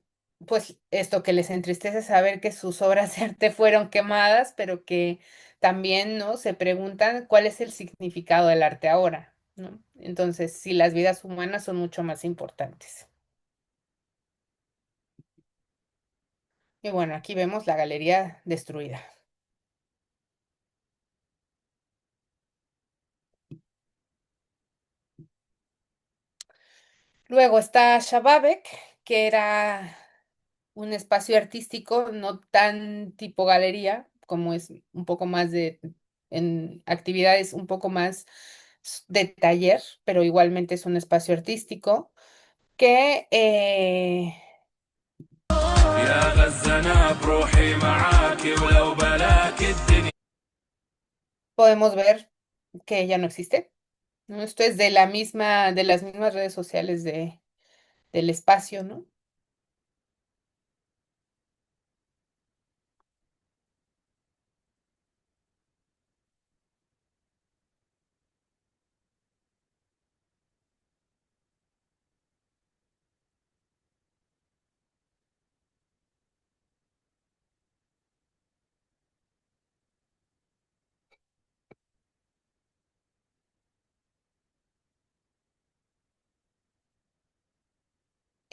pues esto que les entristece saber que sus obras de arte fueron quemadas, pero que también, ¿no? Se preguntan cuál es el significado del arte ahora, ¿no? Entonces, si las vidas humanas son mucho más importantes. Y bueno, aquí vemos la galería destruida. Luego está Shababek, que era un espacio artístico no tan tipo galería, como es un poco más en actividades un poco más de taller, pero igualmente es un espacio artístico que podemos ver que ya no existe, ¿no? Esto es de las mismas redes sociales del espacio, ¿no?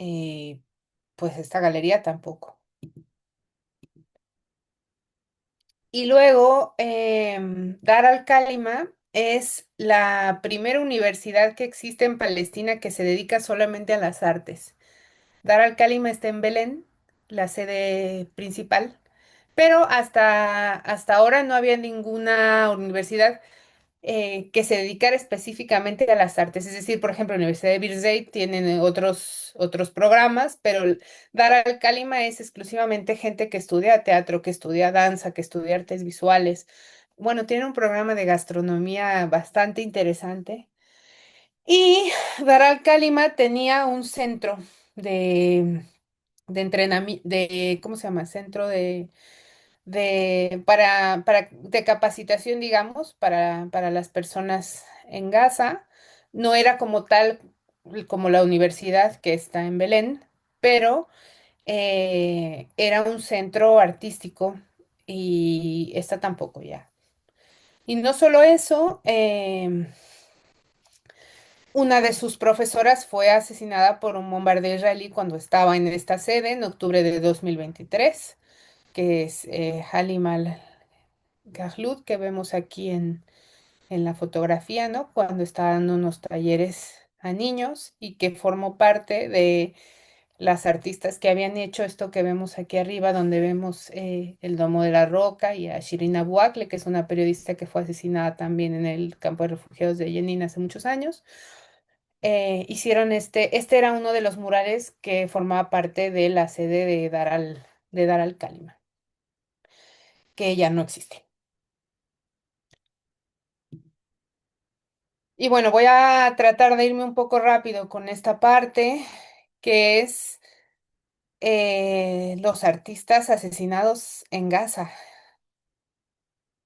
Eh, pues esta galería tampoco. Y luego, Dar al-Kálima es la primera universidad que existe en Palestina que se dedica solamente a las artes. Dar al-Kálima está en Belén, la sede principal, pero hasta ahora no había ninguna universidad que se dedicara específicamente a las artes. Es decir, por ejemplo, la Universidad de Birzeit tienen otros programas, pero Dar al-Kálima es exclusivamente gente que estudia teatro, que estudia danza, que estudia artes visuales. Bueno, tiene un programa de gastronomía bastante interesante. Y Dar al-Kálima tenía un centro de, de entrenamiento, ¿cómo se llama? Centro de capacitación, digamos, para las personas en Gaza. No era como tal como la universidad que está en Belén, pero era un centro artístico y está tampoco ya. Y no solo eso, una de sus profesoras fue asesinada por un bombardeo israelí cuando estaba en esta sede en octubre de 2023, que es Halim al-Gahlut, que vemos aquí en la fotografía, ¿no? Cuando está dando unos talleres a niños y que formó parte de las artistas que habían hecho esto que vemos aquí arriba, donde vemos el Domo de la Roca y a Shirin Abu Akleh, que es una periodista que fue asesinada también en el campo de refugiados de Jenin hace muchos años. Hicieron este era uno de los murales que formaba parte de la sede de Dar al-Kálima, que ya no existe. Y bueno, voy a tratar de irme un poco rápido con esta parte, que es los artistas asesinados en Gaza.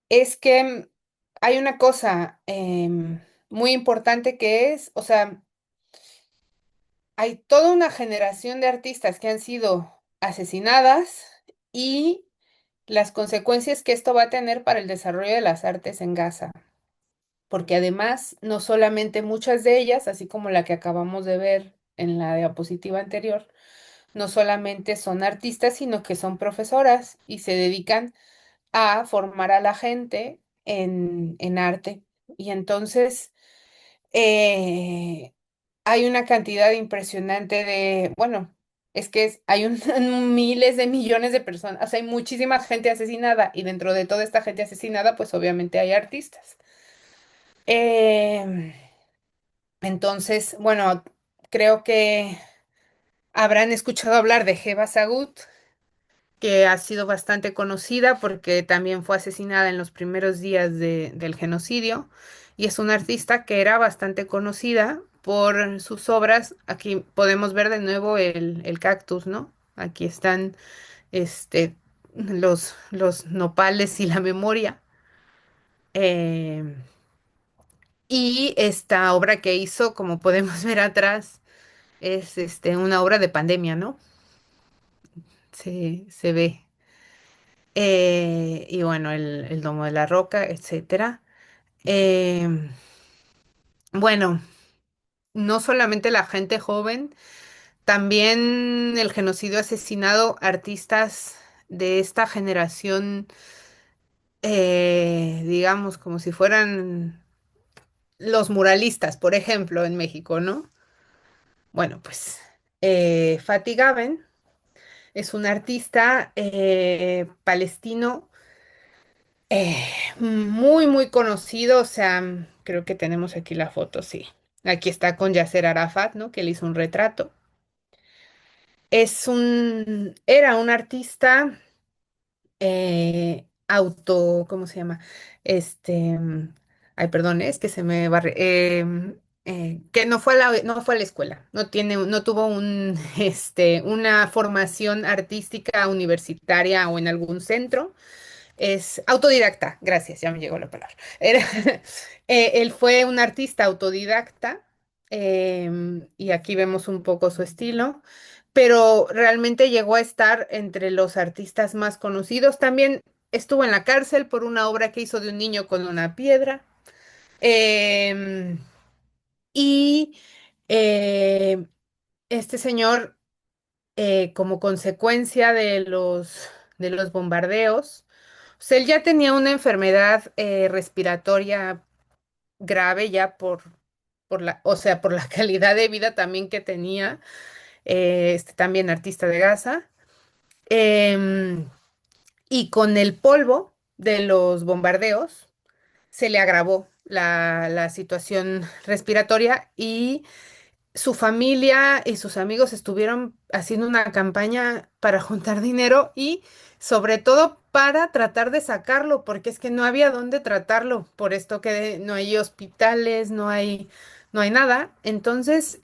Es que hay una cosa muy importante que es, o sea, hay toda una generación de artistas que han sido asesinadas y las consecuencias que esto va a tener para el desarrollo de las artes en Gaza. Porque además, no solamente muchas de ellas, así como la que acabamos de ver en la diapositiva anterior, no solamente son artistas, sino que son profesoras y se dedican a formar a la gente en arte. Y entonces eh, hay una cantidad impresionante de, bueno, es que hay miles de millones de personas, o sea, hay muchísima gente asesinada y dentro de toda esta gente asesinada, pues obviamente hay artistas. Em, entonces, bueno, creo que habrán escuchado hablar de Heba Sagut, que ha sido bastante conocida porque también fue asesinada en los primeros días del genocidio y es una artista que era bastante conocida por sus obras. Aquí podemos ver de nuevo el cactus, ¿no? Aquí están este, los nopales y la memoria. Eh, y esta obra que hizo, como podemos ver atrás, es una obra de pandemia, ¿no? Se ve. Y bueno, el Domo de la Roca, etcétera. Em, bueno, no solamente la gente joven, también el genocidio ha asesinado artistas de esta generación, digamos, como si fueran los muralistas, por ejemplo, en México, ¿no? Bueno, pues Fatih Gaben es un artista palestino Eh, muy, muy conocido, o sea, creo que tenemos aquí la foto, sí. Aquí está con Yasser Arafat, ¿no? Que le hizo un retrato. Era un artista ¿cómo se llama? Este, ay, perdón, es que se me barre, que no fue a la escuela, no tuvo una formación artística universitaria o en algún centro. Es autodidacta, gracias, ya me llegó la palabra. Él fue un artista autodidacta y aquí vemos un poco su estilo, pero realmente llegó a estar entre los artistas más conocidos. También estuvo en la cárcel por una obra que hizo de un niño con una piedra. Em, y eh, este señor, como consecuencia de los bombardeos, o sea, él ya tenía una enfermedad respiratoria grave ya o sea, por la calidad de vida también que tenía, también artista de Gaza, em, y con el polvo de los bombardeos se le agravó la situación respiratoria y su familia y sus amigos estuvieron haciendo una campaña para juntar dinero y sobre todo para tratar de sacarlo, porque es que no había dónde tratarlo, por esto que no hay hospitales, no hay nada. Entonces,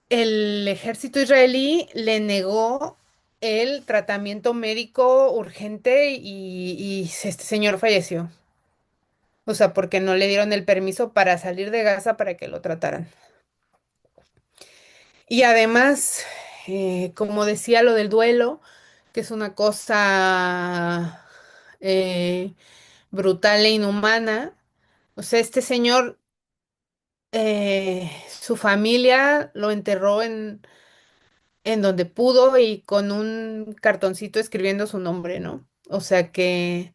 el ejército israelí le negó el tratamiento médico urgente y este señor falleció. O sea, porque no le dieron el permiso para salir de Gaza para que lo trataran. Y además, como decía lo del duelo, que es una cosa brutal e inhumana, o sea, este señor, su familia lo enterró en donde pudo y con un cartoncito escribiendo su nombre, ¿no? O sea, que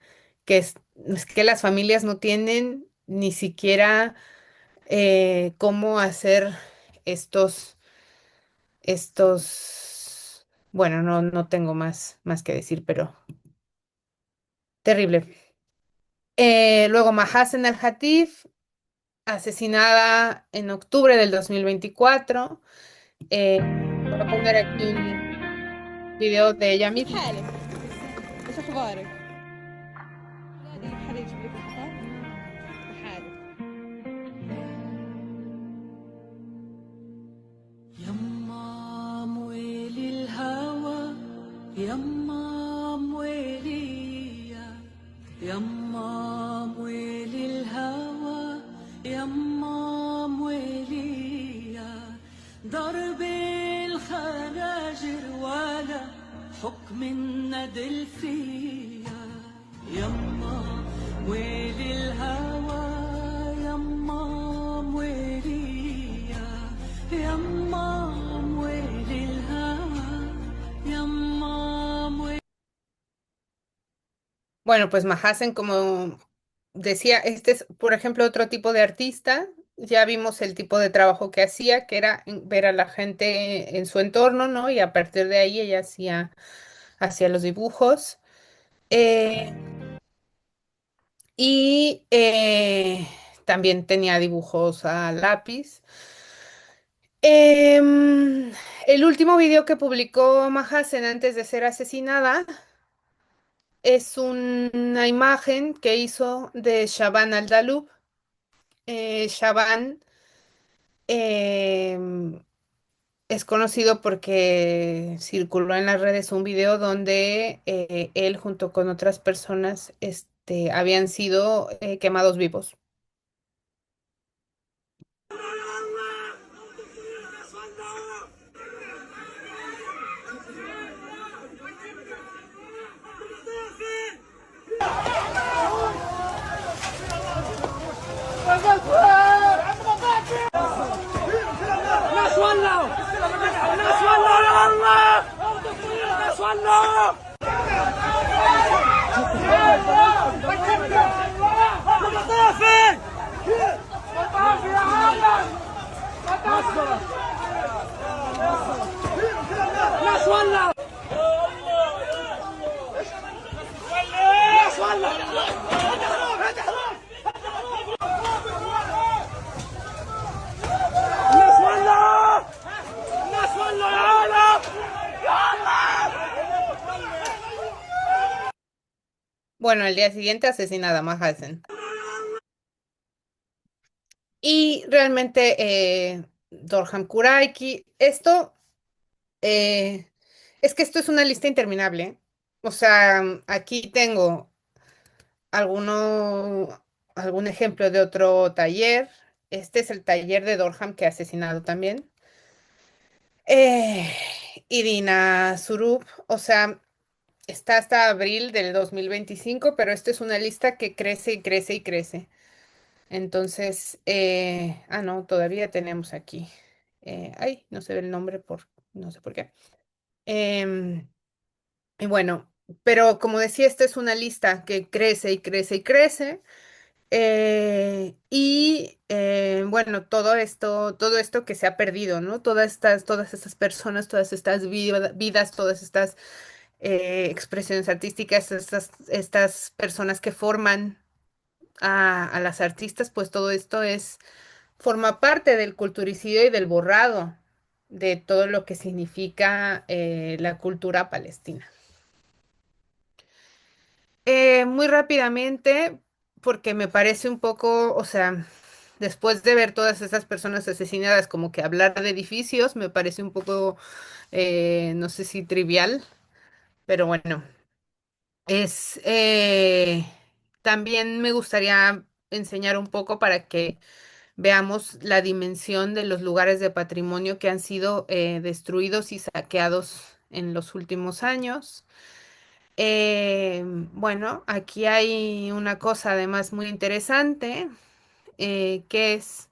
es que las familias no tienen ni siquiera cómo hacer estos, bueno, no tengo más que decir, pero terrible. Luego Mahasen al-Hatif, asesinada en octubre del 2024. Voy a poner aquí un video de ella كيف misma. حالك؟ ايش اخبارك؟ نادي حدا يجيب لك الفطار؟ بحالك. يما مويلي الهوى، يما مويلي يما مويلي الهوى، يما مويلي ضرب الخناجر ولا حكم الندل فيا، يما ويلي الهوى، يما ويلي يما ويلي الهوى، يما ويلي. Bueno, pues Mahasen, como decía, este es, por ejemplo, otro tipo de artista. Ya vimos el tipo de trabajo que hacía, que era ver a la gente en su entorno, ¿no? Y a partir de ahí ella hacía los dibujos. Eh, y también tenía dibujos a lápiz. Em, el último video que publicó Mahasen antes de ser asesinada es una imagen que hizo de Shaban al-Dalub. Shaban em, es conocido porque circuló en las redes un video donde él junto con otras personas habían sido quemados vivos. Bueno, al día siguiente asesinada Mahasen. Y realmente Dorham Kuraiki, eh, es que esto es una lista interminable. O sea, aquí tengo alguno, algún ejemplo de otro taller. Este es el taller de Dorham que ha asesinado también. Eh, Irina Surup, o sea, está hasta abril del 2025, pero esta es una lista que crece y crece y crece. Entonces, no, todavía tenemos aquí. Ay, no se ve el nombre no sé por qué. Em, y bueno, pero como decía, esta es una lista que crece y crece y crece. Bueno, todo esto que se ha perdido, ¿no? Todas estas personas, todas estas vidas, todas estas expresiones artísticas, estas personas que forman a las artistas, pues todo esto forma parte del culturicidio y del borrado de todo lo que significa la cultura palestina. Muy rápidamente, porque me parece un poco, o sea, después de ver todas esas personas asesinadas, como que hablar de edificios me parece un poco, no sé si trivial, pero bueno, es, también me gustaría enseñar un poco para que veamos la dimensión de los lugares de patrimonio que han sido destruidos y saqueados en los últimos años. Bueno, aquí hay una cosa además muy interesante, que es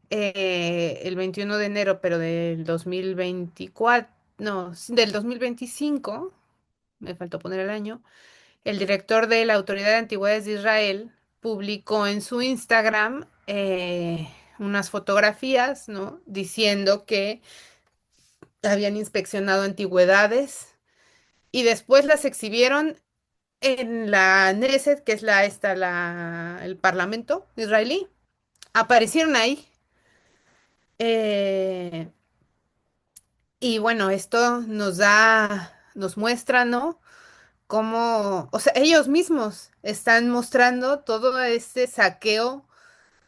el 21 de enero, pero del 2024, no, del 2025, me faltó poner el año, el director de la Autoridad de Antigüedades de Israel publicó en su Instagram unas fotografías, ¿no? Diciendo que habían inspeccionado antigüedades y después las exhibieron en la Knesset, que es el parlamento israelí. Aparecieron ahí. Eh, y bueno, esto nos muestra, ¿no? Cómo, o sea, ellos mismos están mostrando todo este saqueo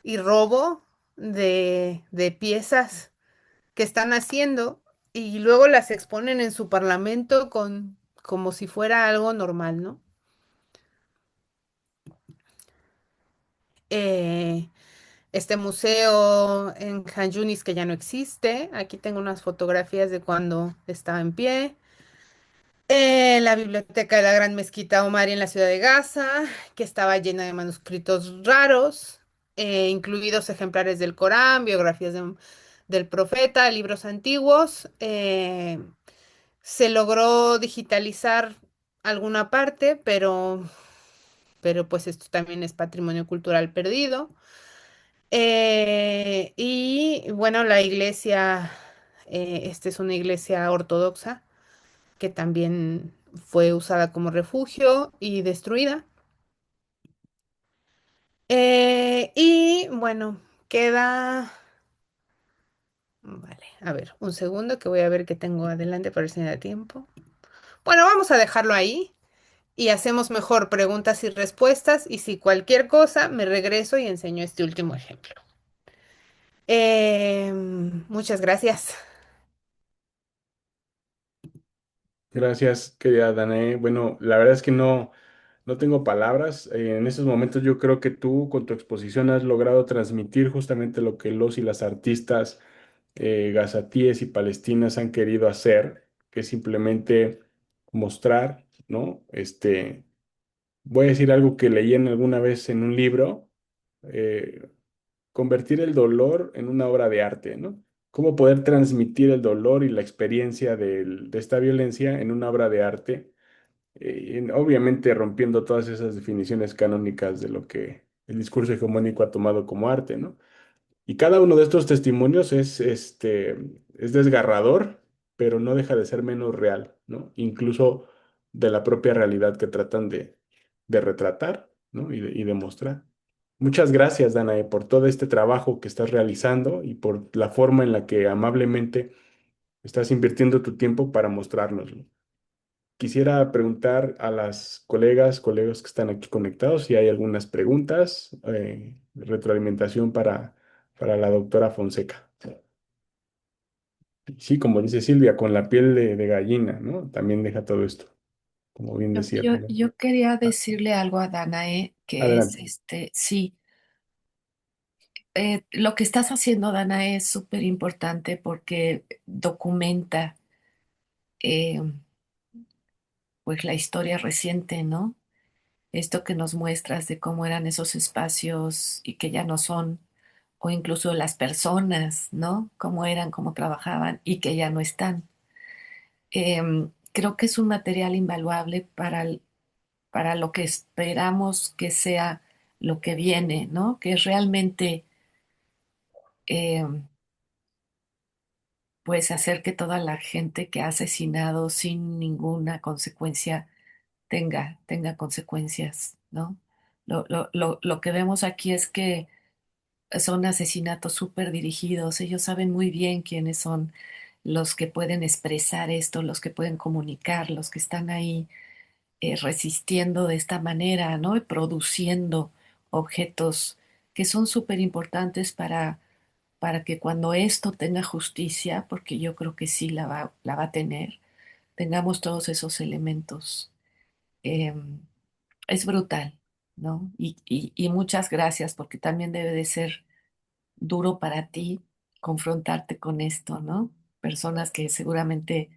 y robo de piezas que están haciendo y luego las exponen en su parlamento como si fuera algo normal, ¿no? Eh, este museo en Han Yunis que ya no existe. Aquí tengo unas fotografías de cuando estaba en pie. La biblioteca de la Gran Mezquita Omari en la ciudad de Gaza, que estaba llena de manuscritos raros, incluidos ejemplares del Corán, biografías del profeta, libros antiguos. Se logró digitalizar alguna parte, pero pues esto también es patrimonio cultural perdido. Y bueno, la iglesia, esta es una iglesia ortodoxa que también fue usada como refugio y destruida. Y bueno, queda... Vale, a ver, un segundo que voy a ver qué tengo adelante para ver si me da tiempo. Bueno, vamos a dejarlo ahí y hacemos mejor preguntas y respuestas y si cualquier cosa me regreso y enseño este último ejemplo. Muchas gracias. Gracias, querida Danae. Bueno, la verdad es que no tengo palabras. En estos momentos yo creo que tú con tu exposición has logrado transmitir justamente lo que los y las artistas gazatíes y palestinas han querido hacer, que es simplemente mostrar, ¿no? Voy a decir algo que leí en alguna vez en un libro, eh, convertir el dolor en una obra de arte, ¿no? Cómo poder transmitir el dolor y la experiencia de esta violencia en una obra de arte, obviamente rompiendo todas esas definiciones canónicas de lo que el discurso hegemónico ha tomado como arte, ¿no? Y cada uno de estos testimonios es desgarrador, pero no deja de ser menos real, ¿no? Incluso de la propia realidad que tratan de retratar, ¿no? Y de mostrar. Muchas gracias, Danae, por todo este trabajo que estás realizando y por la forma en la que amablemente estás invirtiendo tu tiempo para mostrárnoslo. Quisiera preguntar a las colegas que están aquí conectados si hay algunas preguntas, retroalimentación para la doctora Fonseca. Sí, como dice Silvia, con la piel de gallina, ¿no? También deja todo esto, como bien decía. Yo quería decirle algo a Danae, que es Adelante. sí, lo que estás haciendo, Danae, es súper importante porque documenta eh, pues la historia reciente, ¿no? Esto que nos muestras de cómo eran esos espacios y que ya no son, o incluso las personas, ¿no? Cómo eran, cómo trabajaban y que ya no están. Creo que es un material invaluable para lo que esperamos que sea lo que viene, ¿no? Que es realmente, em, pues, hacer que toda la gente que ha asesinado sin ninguna consecuencia tenga consecuencias, ¿no? Lo que vemos aquí es que son asesinatos súper dirigidos. Ellos saben muy bien quiénes son los que pueden expresar esto, los que pueden comunicar, los que están ahí resistiendo de esta manera, ¿no? Y produciendo objetos que son súper importantes para que cuando esto tenga justicia, porque yo creo que sí la va a tener, tengamos todos esos elementos. Em, es brutal, ¿no? Y muchas gracias, porque también debe de ser duro para ti confrontarte con esto, ¿no? Personas que seguramente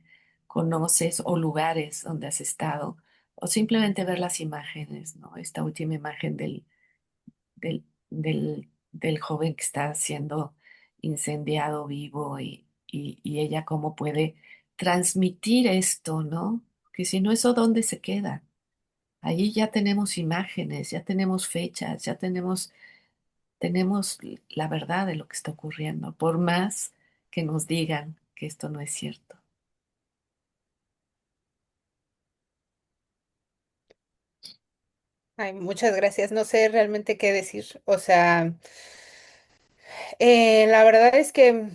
conoces o lugares donde has estado, o simplemente ver las imágenes, ¿no? Esta última imagen del joven que está siendo incendiado vivo y ella cómo puede transmitir esto, ¿no? Que si no, eso, ¿dónde se queda? Ahí ya tenemos imágenes, ya tenemos fechas, ya tenemos la verdad de lo que está ocurriendo, por más que nos digan que esto no es cierto. Ay, muchas gracias. No sé realmente qué decir. O sea, la verdad es que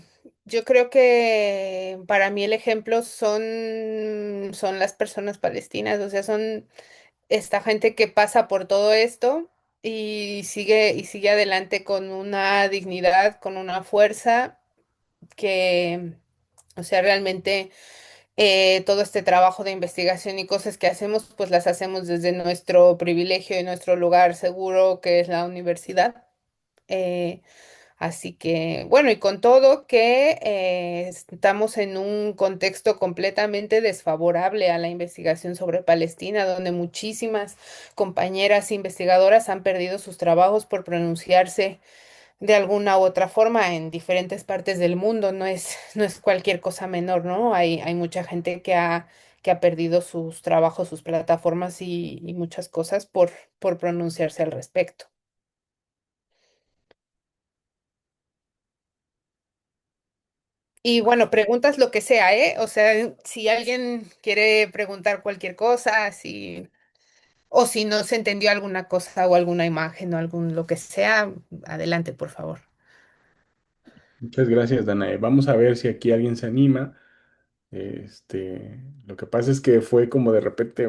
yo creo que para mí el ejemplo son las personas palestinas. O sea, son esta gente que pasa por todo esto y sigue adelante con una dignidad, con una fuerza que, o sea, realmente todo este trabajo de investigación y cosas que hacemos, pues las hacemos desde nuestro privilegio y nuestro lugar seguro, que es la universidad. Eh, Así que, bueno, y con todo que estamos en un contexto completamente desfavorable a la investigación sobre Palestina, donde muchísimas compañeras investigadoras han perdido sus trabajos por pronunciarse de alguna u otra forma en diferentes partes del mundo. No es cualquier cosa menor, ¿no? Hay mucha gente que ha perdido sus trabajos, sus plataformas y muchas cosas por pronunciarse al respecto. Y bueno, preguntas lo que sea, ¿eh? O sea, si alguien quiere preguntar cualquier cosa, si, o si no se entendió alguna cosa o alguna imagen o algún lo que sea, adelante, por favor. Muchas gracias, Danae. Vamos a ver si aquí alguien se anima. Lo que pasa es que fue como de repente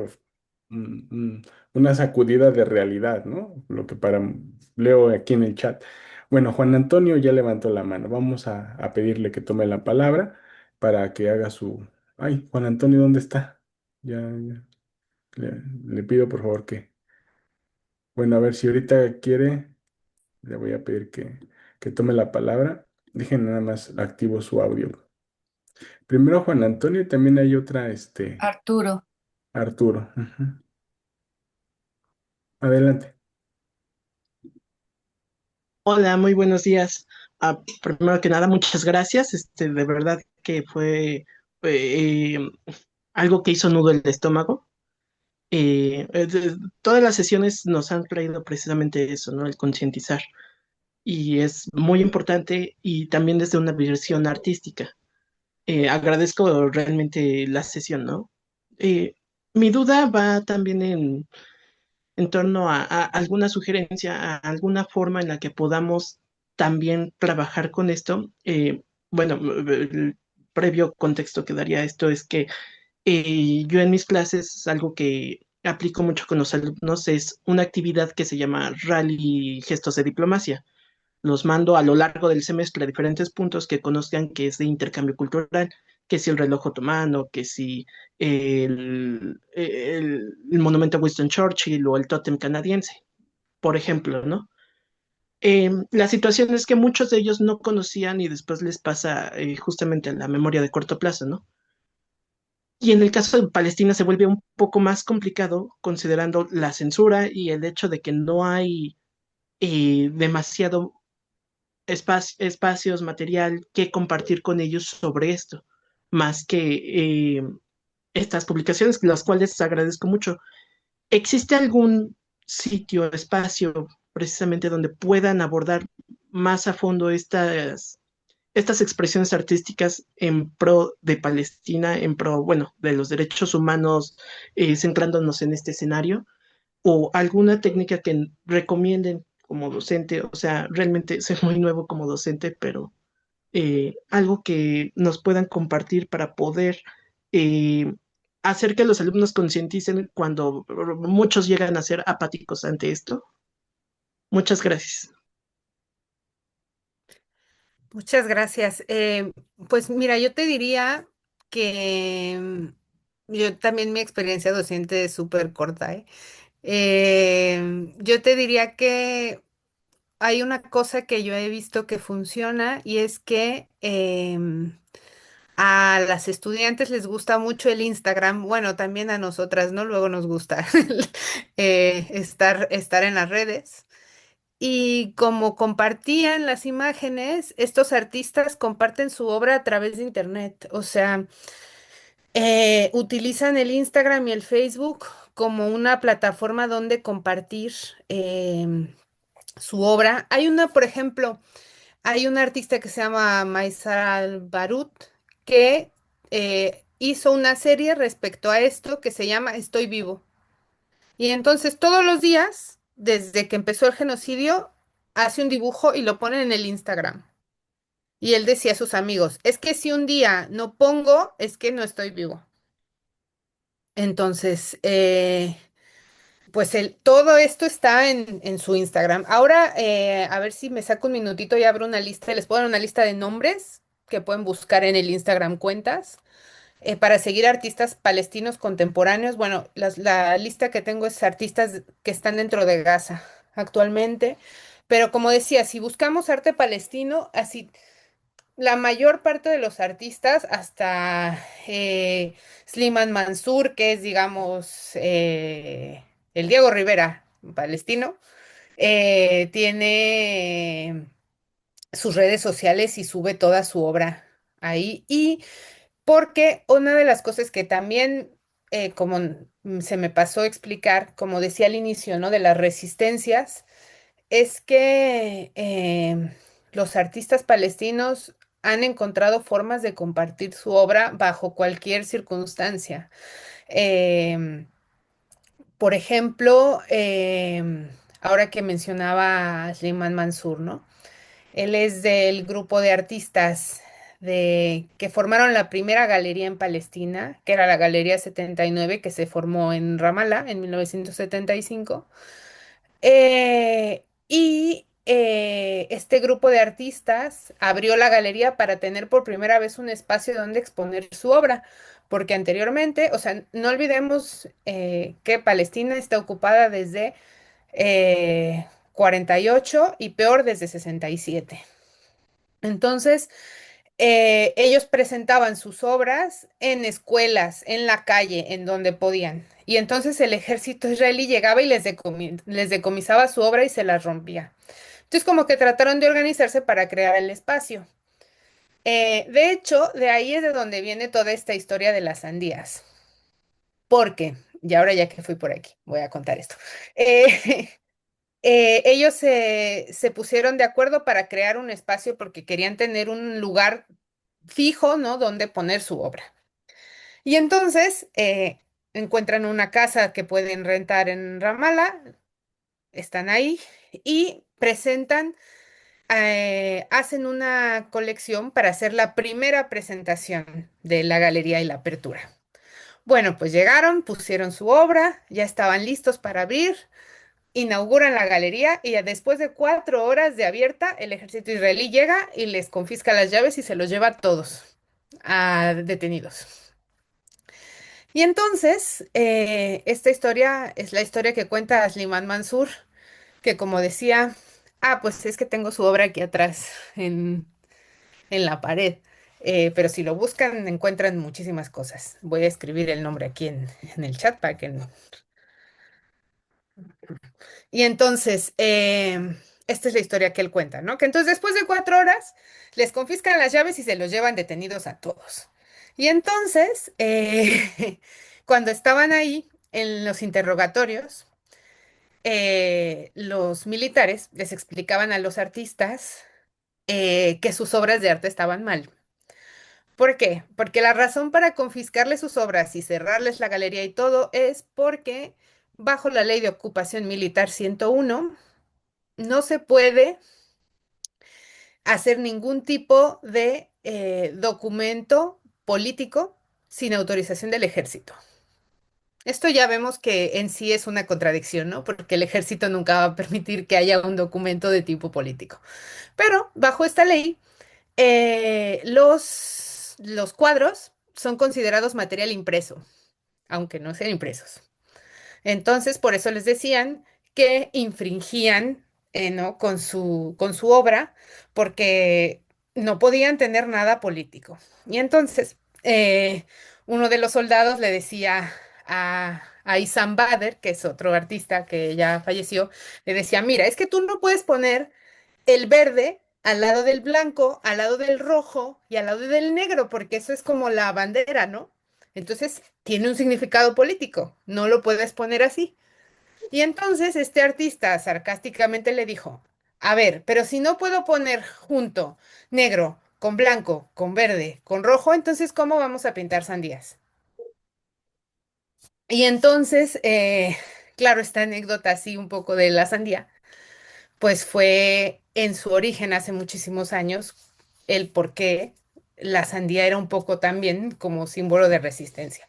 una sacudida de realidad, ¿no? Lo que leo aquí en el chat. Bueno, Juan Antonio ya levantó la mano. Vamos a pedirle que tome la palabra para que haga su... Ay, Juan Antonio, ¿dónde está? Ya. Le pido por favor que... Bueno, a ver si ahorita quiere, le voy a pedir que tome la palabra. Dejen nada más activo su audio. Primero Juan Antonio y también hay otra, Arturo, Arturo. Ujú. Adelante. Hola, muy buenos días. Primero que nada, muchas gracias. De verdad que fue eh, algo que hizo nudo el estómago. Todas las sesiones nos han traído precisamente eso, ¿no? El concientizar. Y es muy importante y también desde una visión artística. Agradezco realmente la sesión, ¿no? Eh, Mi duda va también en torno a alguna sugerencia, a alguna forma en la que podamos también trabajar con esto. Bueno, el previo contexto que daría esto es que yo en mis clases, algo que aplico mucho con los alumnos es una actividad que se llama Rally Gestos de Diplomacia. Los mando a lo largo del semestre a diferentes puntos que conozcan que es de intercambio cultural, que si el reloj otomano, que si el monumento a Winston Churchill o el tótem canadiense, por ejemplo, ¿no? La situación es que muchos de ellos no conocían y después les pasa justamente la memoria de corto plazo, ¿no? Y en el caso de Palestina se vuelve un poco más complicado considerando la censura y el hecho de que no hay demasiado espacios, material que compartir con ellos sobre esto, más que estas publicaciones, las cuales agradezco mucho. ¿Existe algún sitio, espacio, precisamente donde puedan abordar más a fondo estas expresiones artísticas en pro de Palestina, en pro, bueno, de los derechos humanos, centrándonos en este escenario? ¿O alguna técnica que recomienden como docente? O sea, realmente soy muy nuevo como docente, pero algo que nos puedan compartir para poder eh, hacer que los alumnos concienticen cuando muchos llegan a ser apáticos ante esto. Muchas gracias. Muchas gracias. Pues mira, yo te diría que yo también mi experiencia docente es súper corta, ¿eh? Yo te diría que hay una cosa que yo he visto que funciona y es que a las estudiantes les gusta mucho el Instagram, bueno, también a nosotras, ¿no? Luego nos gusta estar en las redes. Y como compartían las imágenes, estos artistas comparten su obra a través de Internet. O sea, utilizan el Instagram y el Facebook como una plataforma donde compartir su obra. Hay una, por ejemplo, hay una artista que se llama Maisal Barut que hizo una serie respecto a esto que se llama Estoy vivo. Y entonces todos los días, desde que empezó el genocidio, hace un dibujo y lo pone en el Instagram. Y él decía a sus amigos, es que si un día no pongo, es que no estoy vivo. Entonces, pues todo esto está en su Instagram. Ahora, a ver si me saco un minutito y abro una lista. Les puedo dar una lista de nombres que pueden buscar en el Instagram cuentas para seguir artistas palestinos contemporáneos. Bueno, la lista que tengo es artistas que están dentro de Gaza actualmente. Pero como decía, si buscamos arte palestino, así la mayor parte de los artistas, hasta Sliman Mansur, que es, digamos, el Diego Rivera palestino, tiene sus redes sociales y sube toda su obra ahí. Y porque una de las cosas que también, como se me pasó a explicar, como decía al inicio, ¿no? De las resistencias, es que los artistas palestinos han encontrado formas de compartir su obra bajo cualquier circunstancia. Em, por ejemplo, ahora que mencionaba a Slimane Mansour, ¿no? Él es del grupo de artistas que formaron la primera galería en Palestina, que era la Galería 79, que se formó en Ramallah en 1975. Este grupo de artistas abrió la galería para tener por primera vez un espacio donde exponer su obra, porque anteriormente, o sea, no olvidemos que Palestina está ocupada desde 48 y peor desde 67. Entonces, ellos presentaban sus obras en escuelas, en la calle, en donde podían. Y entonces el ejército israelí llegaba y les decomisaba su obra y se las rompía. Entonces como que trataron de organizarse para crear el espacio. De hecho, de ahí es de donde viene toda esta historia de las sandías. Porque, y ahora ya que fui por aquí, voy a contar esto. Eh, ellos se pusieron de acuerdo para crear un espacio porque querían tener un lugar fijo, ¿no? Donde poner su obra. Y entonces encuentran una casa que pueden rentar en Ramallah, están ahí y hacen una colección para hacer la primera presentación de la galería y la apertura. Bueno, pues llegaron, pusieron su obra, ya estaban listos para abrir, inauguran la galería y ya después de 4 horas de abierta, el ejército israelí llega y les confisca las llaves y se los lleva a todos detenidos. Y entonces, esta historia es la historia que cuenta Slimane Mansour, que como decía, pues es que tengo su obra aquí atrás en la pared. Pero si lo buscan, encuentran muchísimas cosas. Voy a escribir el nombre aquí en el chat para que no. Y entonces, esta es la historia que él cuenta, ¿no? Que entonces después de 4 horas les confiscan las llaves y se los llevan detenidos a todos. Y entonces, cuando estaban ahí en los interrogatorios, los militares les explicaban a los artistas que sus obras de arte estaban mal. ¿Por qué? Porque la razón para confiscarles sus obras y cerrarles la galería y todo es porque bajo la ley de ocupación militar 101 no se puede hacer ningún tipo de documento político sin autorización del ejército. Esto ya vemos que en sí es una contradicción, ¿no? Porque el ejército nunca va a permitir que haya un documento de tipo político. Pero bajo esta ley, los cuadros son considerados material impreso, aunque no sean impresos. Entonces, por eso les decían que infringían, ¿no? con su obra, porque no podían tener nada político. Y entonces, uno de los soldados le decía a Issam Bader, que es otro artista que ya falleció, le decía, mira, es que tú no puedes poner el verde al lado del blanco, al lado del rojo y al lado del negro, porque eso es como la bandera, ¿no? Entonces, tiene un significado político, no lo puedes poner así. Y entonces este artista sarcásticamente le dijo, a ver, pero si no puedo poner junto negro con blanco, con verde, con rojo, entonces ¿cómo vamos a pintar sandías? Y entonces, claro, esta anécdota así un poco de la sandía, pues fue en su origen hace muchísimos años el por qué la sandía era un poco también como símbolo de resistencia.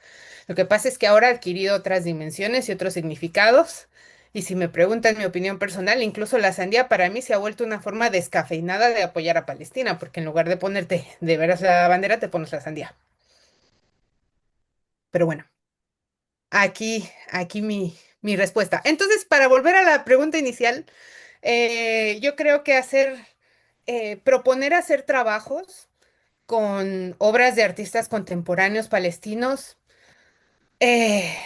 Lo que pasa es que ahora ha adquirido otras dimensiones y otros significados. Y si me preguntan mi opinión personal, incluso la sandía para mí se ha vuelto una forma descafeinada de apoyar a Palestina, porque en lugar de ponerte de veras la bandera, te pones la sandía. Pero bueno, aquí mi respuesta. Entonces, para volver a la pregunta inicial, yo creo que proponer hacer trabajos con obras de artistas contemporáneos palestinos,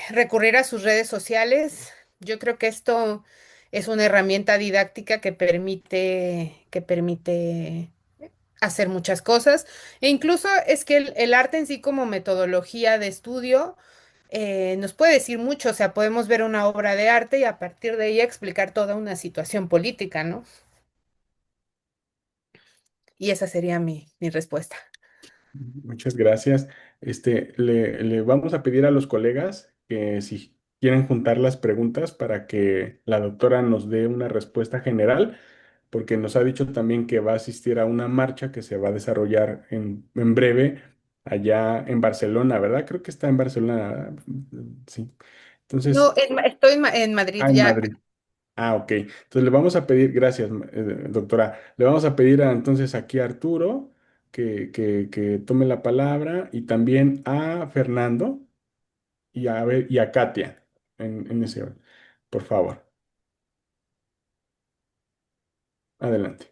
recurrir a sus redes sociales, yo creo que esto es una herramienta didáctica que permite hacer muchas cosas. E incluso es que el arte en sí como metodología de estudio nos puede decir mucho, o sea, podemos ver una obra de arte y a partir de ella explicar toda una situación política, ¿no? Y esa sería mi respuesta. Muchas gracias. Le vamos a pedir a los colegas que si quieren juntar las preguntas para que la doctora nos dé una respuesta general, porque nos ha dicho también que va a asistir a una marcha que se va a desarrollar en breve allá en Barcelona, ¿verdad? Creo que está en Barcelona, sí. No, Entonces, estoy en Madrid en ya. Madrid. Ah, ok. Entonces le vamos a pedir, gracias, doctora. Le vamos a pedir entonces aquí a Arturo que tome la palabra y también a Fernando y a ver, y a Katia en ese orden. Por favor, adelante.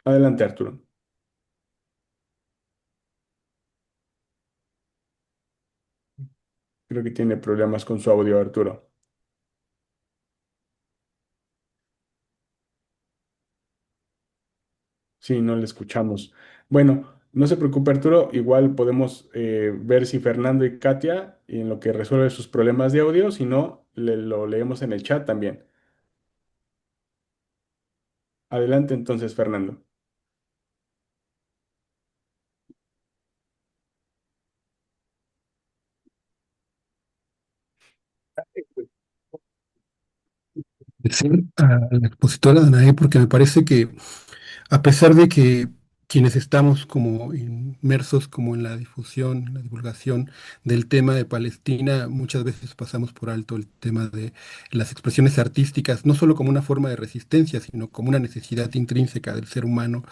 Adelante, Arturo. Creo que tiene problemas con su audio, Arturo. Sí, no le escuchamos. Bueno, no se preocupe, Arturo. Igual podemos ver si Fernando y Katia, en lo que resuelve sus problemas de audio, si no, lo leemos en el chat también. Adelante entonces, Fernando. Agradecer a la expositora Danae porque me parece que a pesar de que quienes estamos como inmersos como en la difusión, en la divulgación del tema de Palestina, muchas veces pasamos por alto el tema de las expresiones artísticas, no solo como una forma de resistencia, sino como una necesidad intrínseca del ser humano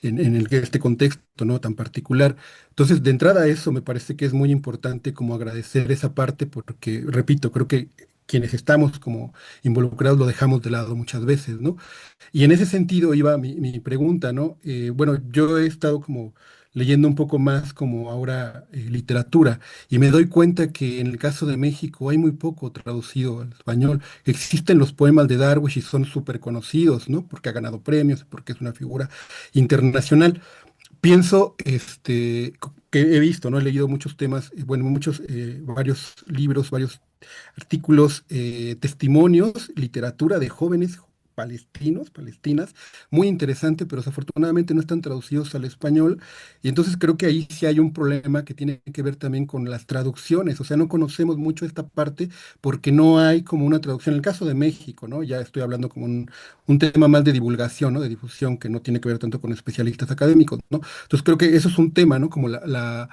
en este contexto, ¿no? tan particular. Entonces, de entrada a eso, me parece que es muy importante como agradecer esa parte porque, repito, creo que quienes estamos como involucrados lo dejamos de lado muchas veces, ¿no? Y en ese sentido iba mi pregunta, ¿no? Bueno, yo he estado como leyendo un poco más como ahora literatura y me doy cuenta que en el caso de México hay muy poco traducido al español. Existen los poemas de Darwish y son súper conocidos, ¿no? Porque ha ganado premios, porque es una figura internacional. Pienso, que he visto, ¿no? He leído muchos temas, bueno, varios libros, varios artículos, testimonios, literatura de jóvenes palestinos, palestinas, muy interesante, pero desafortunadamente no están traducidos al español. Y entonces creo que ahí sí hay un problema que tiene que ver también con las traducciones. O sea, no conocemos mucho esta parte porque no hay como una traducción. En el caso de México, ¿no? Ya estoy hablando como un tema más de divulgación, ¿no? De difusión que no tiene que ver tanto con especialistas académicos, ¿no? Entonces creo que eso es un tema, ¿no? Como la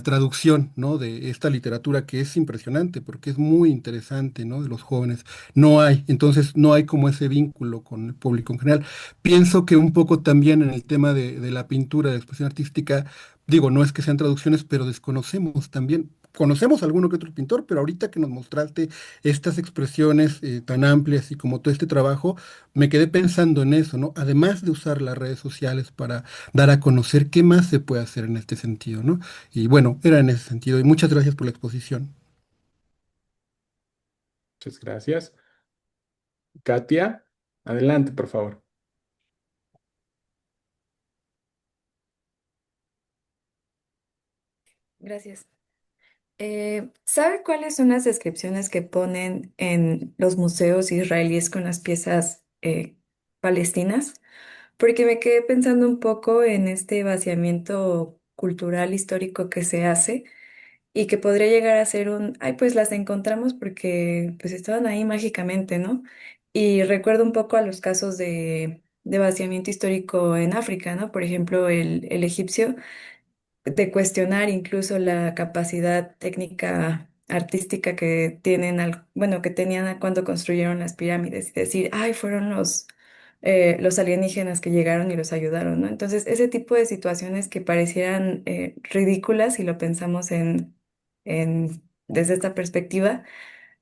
traducción, ¿no? De esta literatura que es impresionante porque es muy interesante, ¿no? De los jóvenes. No hay, entonces no hay como ese vínculo con el público en general. Pienso que un poco también en el tema de la pintura, de la expresión artística, digo, no es que sean traducciones, pero desconocemos también. Conocemos a alguno que otro pintor, pero ahorita que nos mostraste estas expresiones tan amplias y como todo este trabajo, me quedé pensando en eso, ¿no? Además de usar las redes sociales para dar a conocer qué más se puede hacer en este sentido, ¿no? Y bueno, era en ese sentido. Y muchas gracias por la exposición. Muchas gracias. Katia, adelante, por favor. Gracias. ¿Sabe cuáles son las descripciones que ponen en los museos israelíes con las piezas palestinas? Porque me quedé pensando un poco en este vaciamiento cultural histórico que se hace y que podría llegar a ser ay, pues las encontramos porque pues estaban ahí mágicamente, ¿no? Y recuerdo un poco a los casos de vaciamiento histórico en África, ¿no? Por ejemplo, el egipcio de cuestionar incluso la capacidad técnica artística que tienen, bueno, que tenían cuando construyeron las pirámides, y decir, ay, fueron los alienígenas que llegaron y los ayudaron, ¿no? Entonces, ese tipo de situaciones que parecieran ridículas si lo pensamos desde esta perspectiva,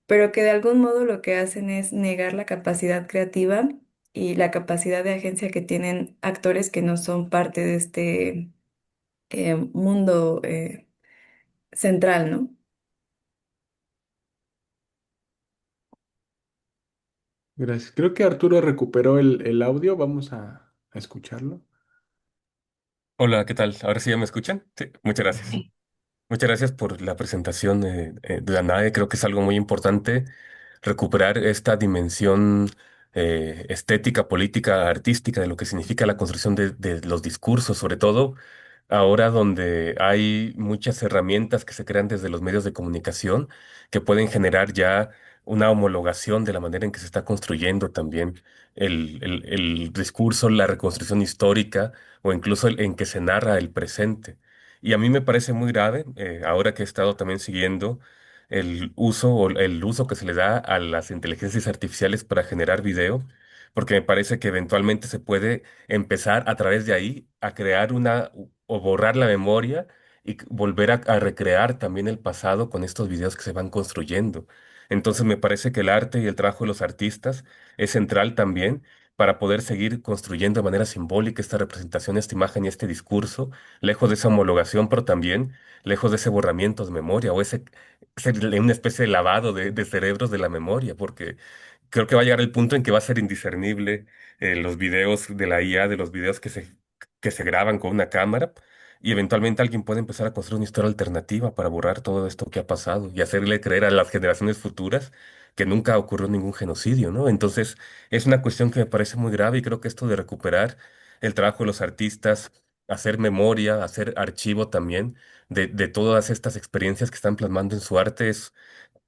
pero que de algún modo lo que hacen es negar la capacidad creativa y la capacidad de agencia que tienen actores que no son parte de este mundo central, ¿no? Gracias. Creo que Arturo recuperó el audio. Vamos a escucharlo. Hola, ¿qué tal? ¿Ahora sí ya me escuchan? Sí, muchas gracias. Sí. Muchas gracias por la presentación de la nave. Creo que es algo muy importante recuperar esta dimensión estética, política, artística de lo que significa la construcción de los discursos, sobre todo ahora donde hay muchas herramientas que se crean desde los medios de comunicación que pueden generar ya una homologación de la manera en que se está construyendo también el discurso, la reconstrucción histórica o incluso en que se narra el presente. Y a mí me parece muy grave, ahora que he estado también siguiendo el uso o el uso que se le da a las inteligencias artificiales para generar video, porque me parece que eventualmente se puede empezar a través de ahí a crear o borrar la memoria y volver a recrear también el pasado con estos videos que se van construyendo. Entonces me parece que el arte y el trabajo de los artistas es central también para poder seguir construyendo de manera simbólica esta representación, esta imagen y este discurso, lejos de esa homologación, pero también lejos de ese borramiento de memoria o una especie de lavado de cerebros de la memoria, porque creo que va a llegar el punto en que va a ser indiscernible los videos de la IA, de los videos que se graban con una cámara, y eventualmente alguien puede empezar a construir una historia alternativa para borrar todo esto que ha pasado y hacerle creer a las generaciones futuras que nunca ocurrió ningún genocidio, ¿no? Entonces, es una cuestión que me parece muy grave y creo que esto de recuperar el trabajo de los artistas, hacer memoria, hacer archivo también de todas estas experiencias que están plasmando en su arte es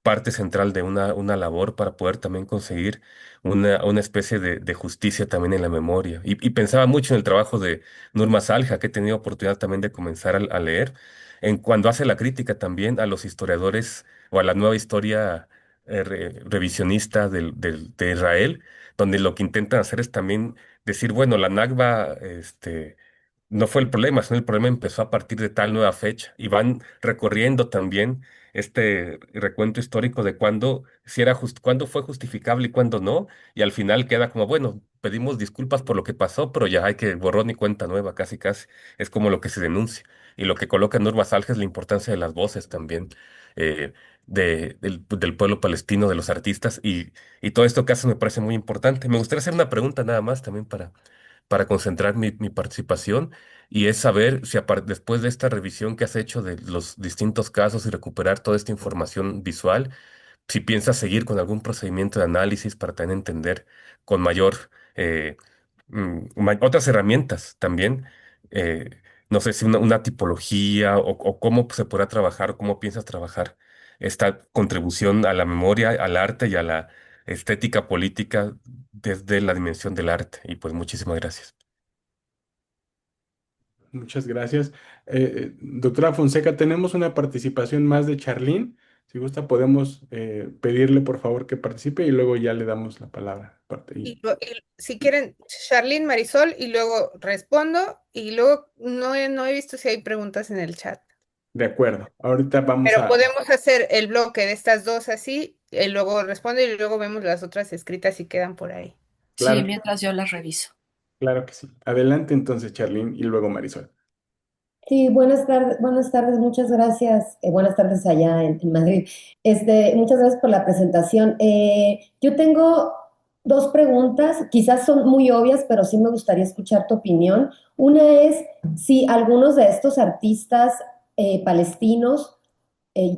parte central de una labor para poder también conseguir una especie de justicia también en la memoria. Y pensaba mucho en el trabajo de Nurma Salha, que he tenido oportunidad también de comenzar a leer, en cuando hace la crítica también a los historiadores o a la nueva historia revisionista de Israel, donde lo que intentan hacer es también decir, bueno, la Nakba, no fue el problema, sino el problema empezó a partir de tal nueva fecha y van recorriendo también este recuento histórico de cuándo fue justificable y cuándo no, y al final queda como, bueno, pedimos disculpas por lo que pasó, pero ya hay que borrón y cuenta nueva, casi casi, es como lo que se denuncia. Y lo que coloca en Norma Salja es la importancia de las voces también, eh, del pueblo palestino, de los artistas, y todo esto que hace me parece muy importante. Me gustaría hacer una pregunta nada más también para concentrar mi participación y es saber si después de esta revisión que has hecho de los distintos casos y recuperar toda esta información visual, si piensas seguir con algún procedimiento de análisis para también entender con mayor, otras herramientas también, no sé si una tipología o cómo se podrá trabajar o cómo piensas trabajar esta contribución a la memoria, al arte y a la estética política desde la dimensión del arte. Y pues muchísimas gracias. Muchas gracias. Doctora Fonseca, tenemos una participación más de Charlene. Si gusta, podemos pedirle por favor que participe y luego ya le damos la palabra. Y si quieren, Charlene, Marisol, y luego respondo, y lugo no he visto si hay preguntas en el chat. De acuerdo. Ahorita vamos Pero a... podemos hacer el bloque de estas dos así, y luego respondo y luego vemos las otras escritas si quedan por ahí. Sí, Claro, mientras yo las reviso. claro que sí. Adelante entonces, Charlene, y luego Marisol. Sí, buenas tardes, muchas gracias. Buenas tardes allá en Madrid. Muchas gracias por la presentación. Yo tengo dos preguntas, quizás son muy obvias, pero sí me gustaría escuchar tu opinión. Una es si algunos de estos artistas palestinos,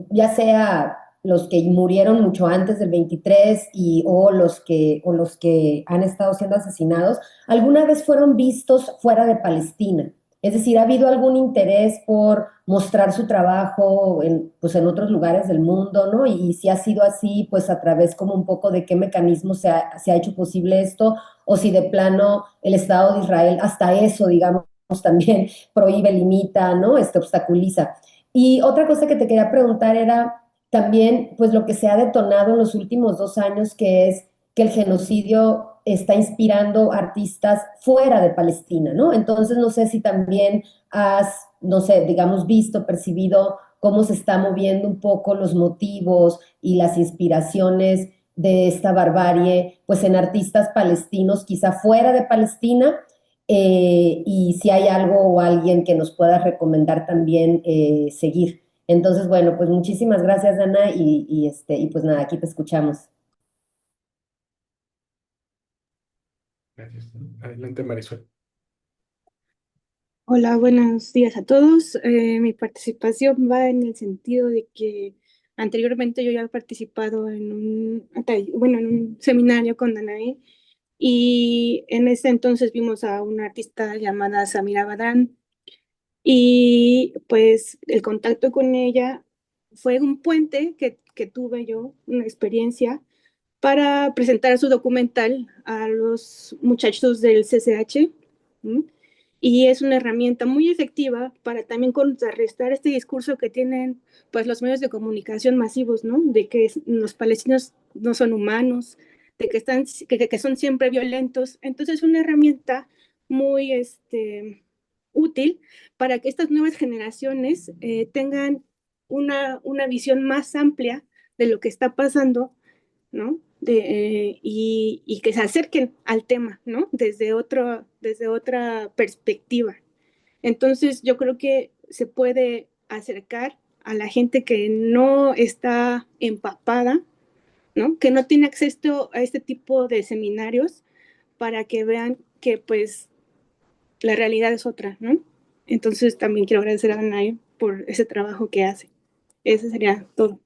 ya sea los que murieron mucho antes del 23 o los que han estado siendo asesinados, alguna vez fueron vistos fuera de Palestina. Es decir, ¿ha habido algún interés por mostrar su trabajo pues en otros lugares del mundo, ¿no? Y si ha sido así, pues a través como un poco de qué mecanismo se ha hecho posible esto, o si de plano el Estado de Israel hasta eso, digamos, también prohíbe, limita, ¿no? Obstaculiza. Y otra cosa que te quería preguntar era también, pues lo que se ha detonado en los últimos 2 años, que es que el genocidio está inspirando artistas fuera de Palestina, ¿no? Entonces, no sé si también has, no sé, digamos, visto, percibido cómo se está moviendo un poco los motivos y las inspiraciones de esta barbarie, pues en artistas palestinos, quizá fuera de Palestina, y si hay algo o alguien que nos pueda recomendar también seguir. Entonces, bueno, pues muchísimas gracias, Ana, y pues nada, aquí te escuchamos. Gracias. Adelante, Marisol. Hola, buenos días a todos. Mi participación va en el sentido de que anteriormente yo ya he participado en en un seminario con Danae y en ese entonces vimos a una artista llamada Samira Badran y pues el contacto con ella fue un puente que tuve yo, una experiencia para presentar su documental a los muchachos del CCH. ¿M? Y es una herramienta muy efectiva para también contrarrestar este discurso que tienen pues los medios de comunicación masivos, ¿no? De que los palestinos no son humanos, de que son siempre violentos. Entonces es una herramienta muy útil para que estas nuevas generaciones tengan una visión más amplia de lo que está pasando, ¿no? Y que se acerquen al tema, ¿no? Desde otra perspectiva. Entonces, yo creo que se puede acercar a la gente que no está empapada, ¿no? Que no tiene acceso a este tipo de seminarios para que vean que, pues, la realidad es otra, ¿no? Entonces, también quiero agradecer a Danae por ese trabajo que hace. Eso sería todo.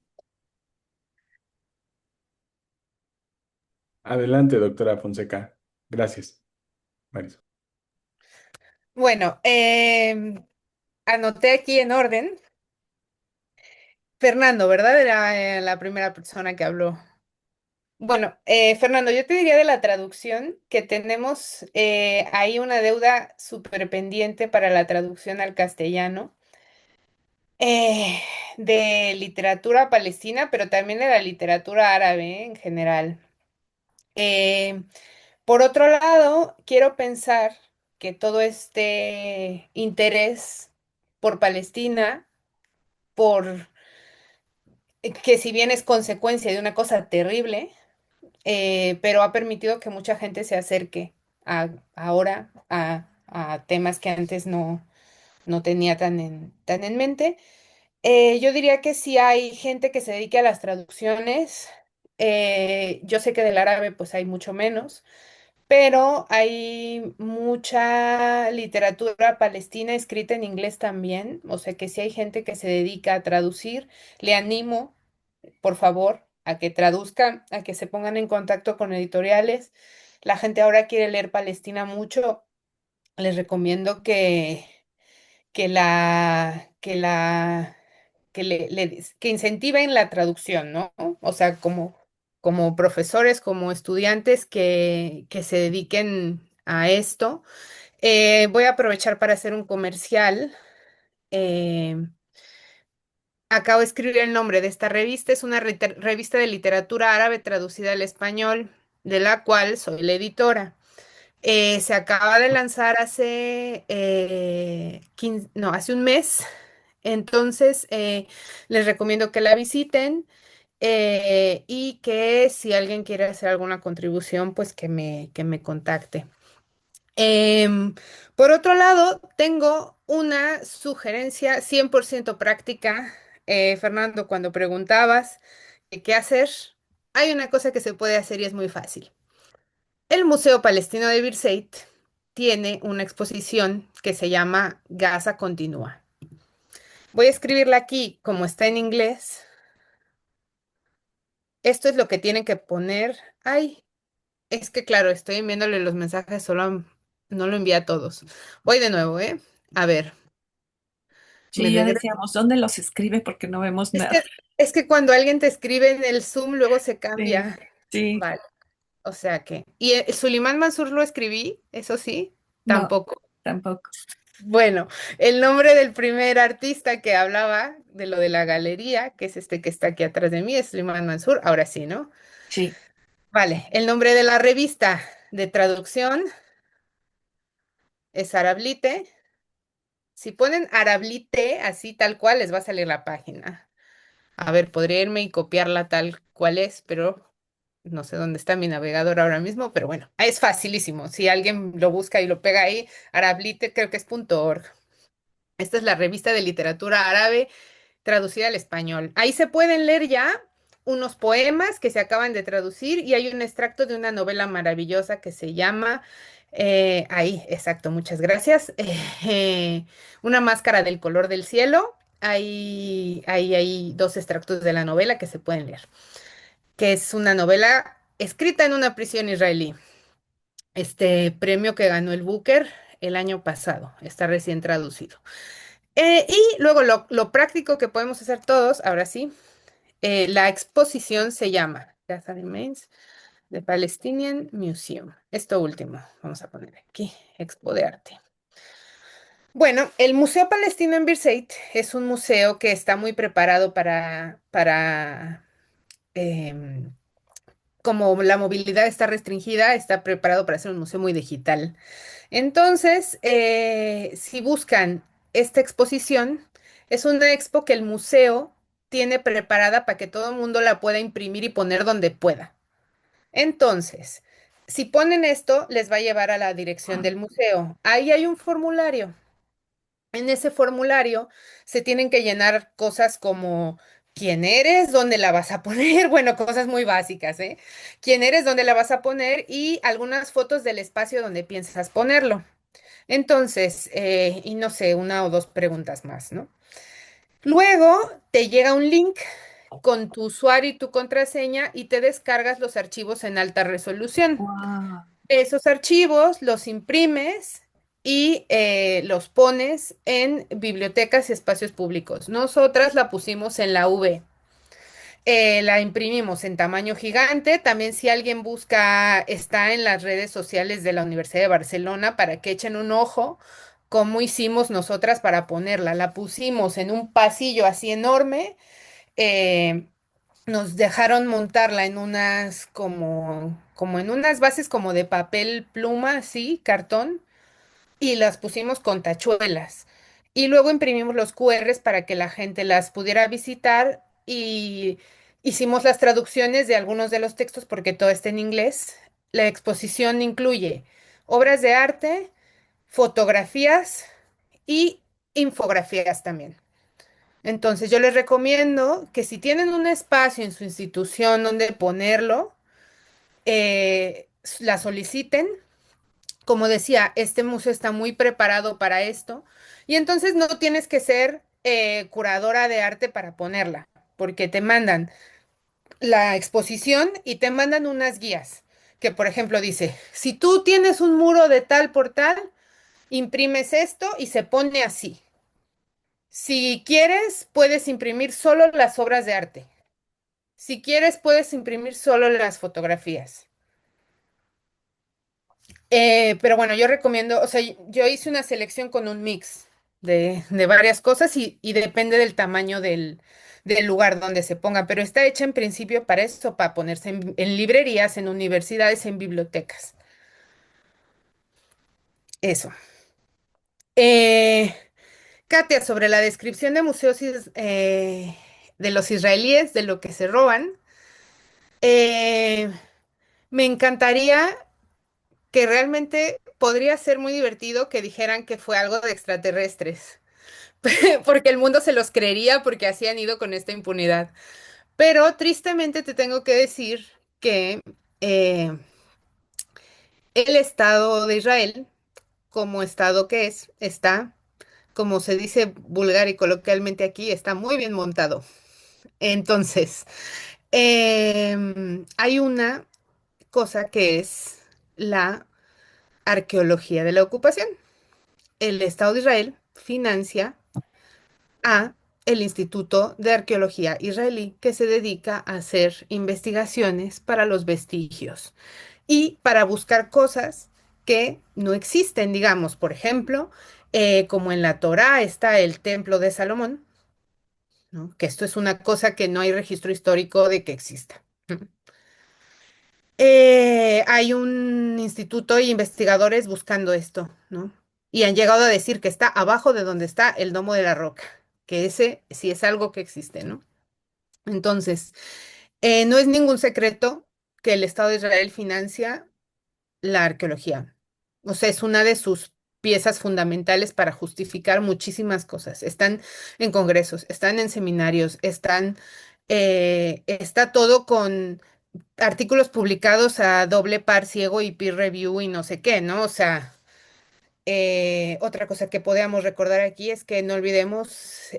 Adelante, doctora Fonseca. Gracias, Marisol. Bueno, anoté aquí en orden. Fernando, ¿verdad? Era la primera persona que habló. Bueno, Fernando, yo te diría de la traducción que tenemos ahí una deuda súper pendiente para la traducción al castellano eh, de literatura palestina, pero también de la literatura árabe en general. Eh, por otro lado, quiero pensar que todo este interés por Palestina, por que si bien es consecuencia de una cosa terrible, pero ha permitido que mucha gente se acerque ahora a temas que antes no tenía tan en mente. Yo diría que si hay gente que se dedique a las traducciones, yo sé que del árabe pues hay mucho menos, pero hay mucha literatura palestina escrita en inglés también, o sea que si hay gente que se dedica a traducir, le animo, por favor, a que traduzcan, a que se pongan en contacto con editoriales. La gente ahora quiere leer Palestina mucho, les recomiendo que la, que incentiven la traducción, ¿no? O sea, como profesores, como estudiantes que se dediquen a esto. Voy a aprovechar para hacer un comercial. Eh, Acabo de escribir el nombre de esta revista. Es una revista de literatura árabe traducida al español, de la cual soy la editora. Se acaba de lanzar hace un mes. Entonces, les recomiendo que la visiten y que si alguien quiere hacer alguna contribución, pues que me contacte. Em, por otro lado, tengo una sugerencia 100% práctica. Fernando, cuando preguntabas qué hacer, hay una cosa que se puede hacer y es muy fácil. El Museo Palestino de Birzeit tiene una exposición que se llama Gaza Continúa. Voy a escribirla aquí como está en inglés. Esto es lo que tienen que poner. Ay, es que claro, estoy enviándole los mensajes, no lo envía a todos. Voy de nuevo, ¿eh? A ver, me Sí, ya regreso. decíamos, ¿dónde los escribe? Porque no vemos Es nada. que, es que cuando alguien te escribe en el Zoom, luego se Sí, cambia. sí, Vale, o sea que. ¿Y Sulimán Mansur lo escribí? Eso sí, no, tampoco. tampoco. Bueno, el nombre del primer artista que hablaba de lo de la galería, que es este que está aquí atrás de mí, es Sulimán Mansur. Ahora sí, ¿no? Sí. Vale, el nombre de la revista de traducción es Arablite. Si ponen Arablite así tal cual, les va a salir la página. A ver, podría irme y copiarla tal cual es, pero no sé dónde está mi navegador ahora mismo, pero bueno, es facilísimo. Si alguien lo busca y lo pega ahí, Arablite creo que es .org. Esta es la revista de literatura árabe traducida al español. Ahí se pueden leer ya unos poemas que se acaban de traducir y hay un extracto de una novela maravillosa que se llama, ahí, exacto, muchas gracias, Una máscara del color del cielo. Ahí hay dos extractos de la novela que se pueden leer, que es una novela escrita en una prisión israelí. Este premio que ganó el Booker el año pasado, está recién traducido. Y luego lo práctico que podemos hacer todos, ahora sí, la exposición se llama Gaza Remains, The Palestinian Museum. Esto último, vamos a poner aquí, Expo de Arte. Bueno, el Museo Palestino en Birzeit es un museo que está muy preparado em, como la movilidad está restringida, está preparado para ser un museo muy digital. Entonces, si buscan esta exposición, es una expo que el museo tiene preparada para que todo el mundo la pueda imprimir y poner donde pueda. Entonces, si ponen esto, les va a llevar a la dirección del museo. Ahí hay un formulario. En ese formulario se tienen que llenar cosas como quién eres, dónde la vas a poner, bueno, cosas muy básicas, ¿eh? Quién eres, dónde la vas a poner y algunas fotos del espacio donde piensas ponerlo. Entonces, y no sé, una o dos preguntas más, ¿no? Luego te llega un link con tu usuario y tu contraseña y te descargas los archivos en alta resolución. Wow. Esos archivos los imprimes y los pones en bibliotecas y espacios públicos. Nosotras la pusimos en la V. La imprimimos en tamaño gigante. También si alguien busca, está en las redes sociales de la Universidad de Barcelona para que echen un ojo cómo hicimos nosotras para ponerla. La pusimos en un pasillo así enorme. eh, Nos dejaron montarla en unas como en unas bases como de papel pluma, así, cartón y las pusimos con tachuelas. Y luego imprimimos los QRs para que la gente las pudiera visitar y hicimos las traducciones de algunos de los textos porque todo está en inglés. La exposición incluye obras de arte, fotografías y infografías también. Entonces yo les recomiendo que si tienen un espacio en su institución donde ponerlo, la soliciten. Como decía, este museo está muy preparado para esto y entonces no tienes que ser curadora de arte para ponerla, porque te mandan la exposición y te mandan unas guías que, por ejemplo, dice, si tú tienes un muro de tal por tal, imprimes esto y se pone así. Si quieres, puedes imprimir solo las obras de arte. Si quieres, puedes imprimir solo las fotografías. Pero bueno, yo recomiendo, o sea, yo hice una selección con un mix de varias cosas y depende del tamaño del lugar donde se ponga, pero está hecha en principio para eso, para ponerse en librerías, en universidades, en bibliotecas. Eso. Eh, Katia, sobre la descripción de museos de los israelíes, de lo que se roban, eh, me encantaría que realmente podría ser muy divertido que dijeran que fue algo de extraterrestres. Porque el mundo se los creería porque así han ido con esta impunidad. Pero tristemente te tengo que decir que eh, el Estado de Israel, como Estado que es, está como se dice vulgar y coloquialmente aquí, está muy bien montado. Entonces, hay una cosa que es la arqueología de la ocupación. El Estado de Israel financia a el Instituto de Arqueología Israelí, que se dedica a hacer investigaciones para los vestigios y para buscar cosas que no existen, digamos, por ejemplo, como en la Torá está el Templo de Salomón, ¿no? Que esto es una cosa que no hay registro histórico de que exista. Hay un instituto y investigadores buscando esto, ¿no? Y han llegado a decir que está abajo de donde está el Domo de la Roca, que ese sí es algo que existe, ¿no? Entonces, no es ningún secreto que el Estado de Israel financia la arqueología. O sea, es una de sus piezas fundamentales para justificar muchísimas cosas. Están en congresos, están en seminarios, está todo con artículos publicados a doble par ciego y peer review y no sé qué, ¿no? O sea, otra cosa que podríamos recordar aquí es que no olvidemos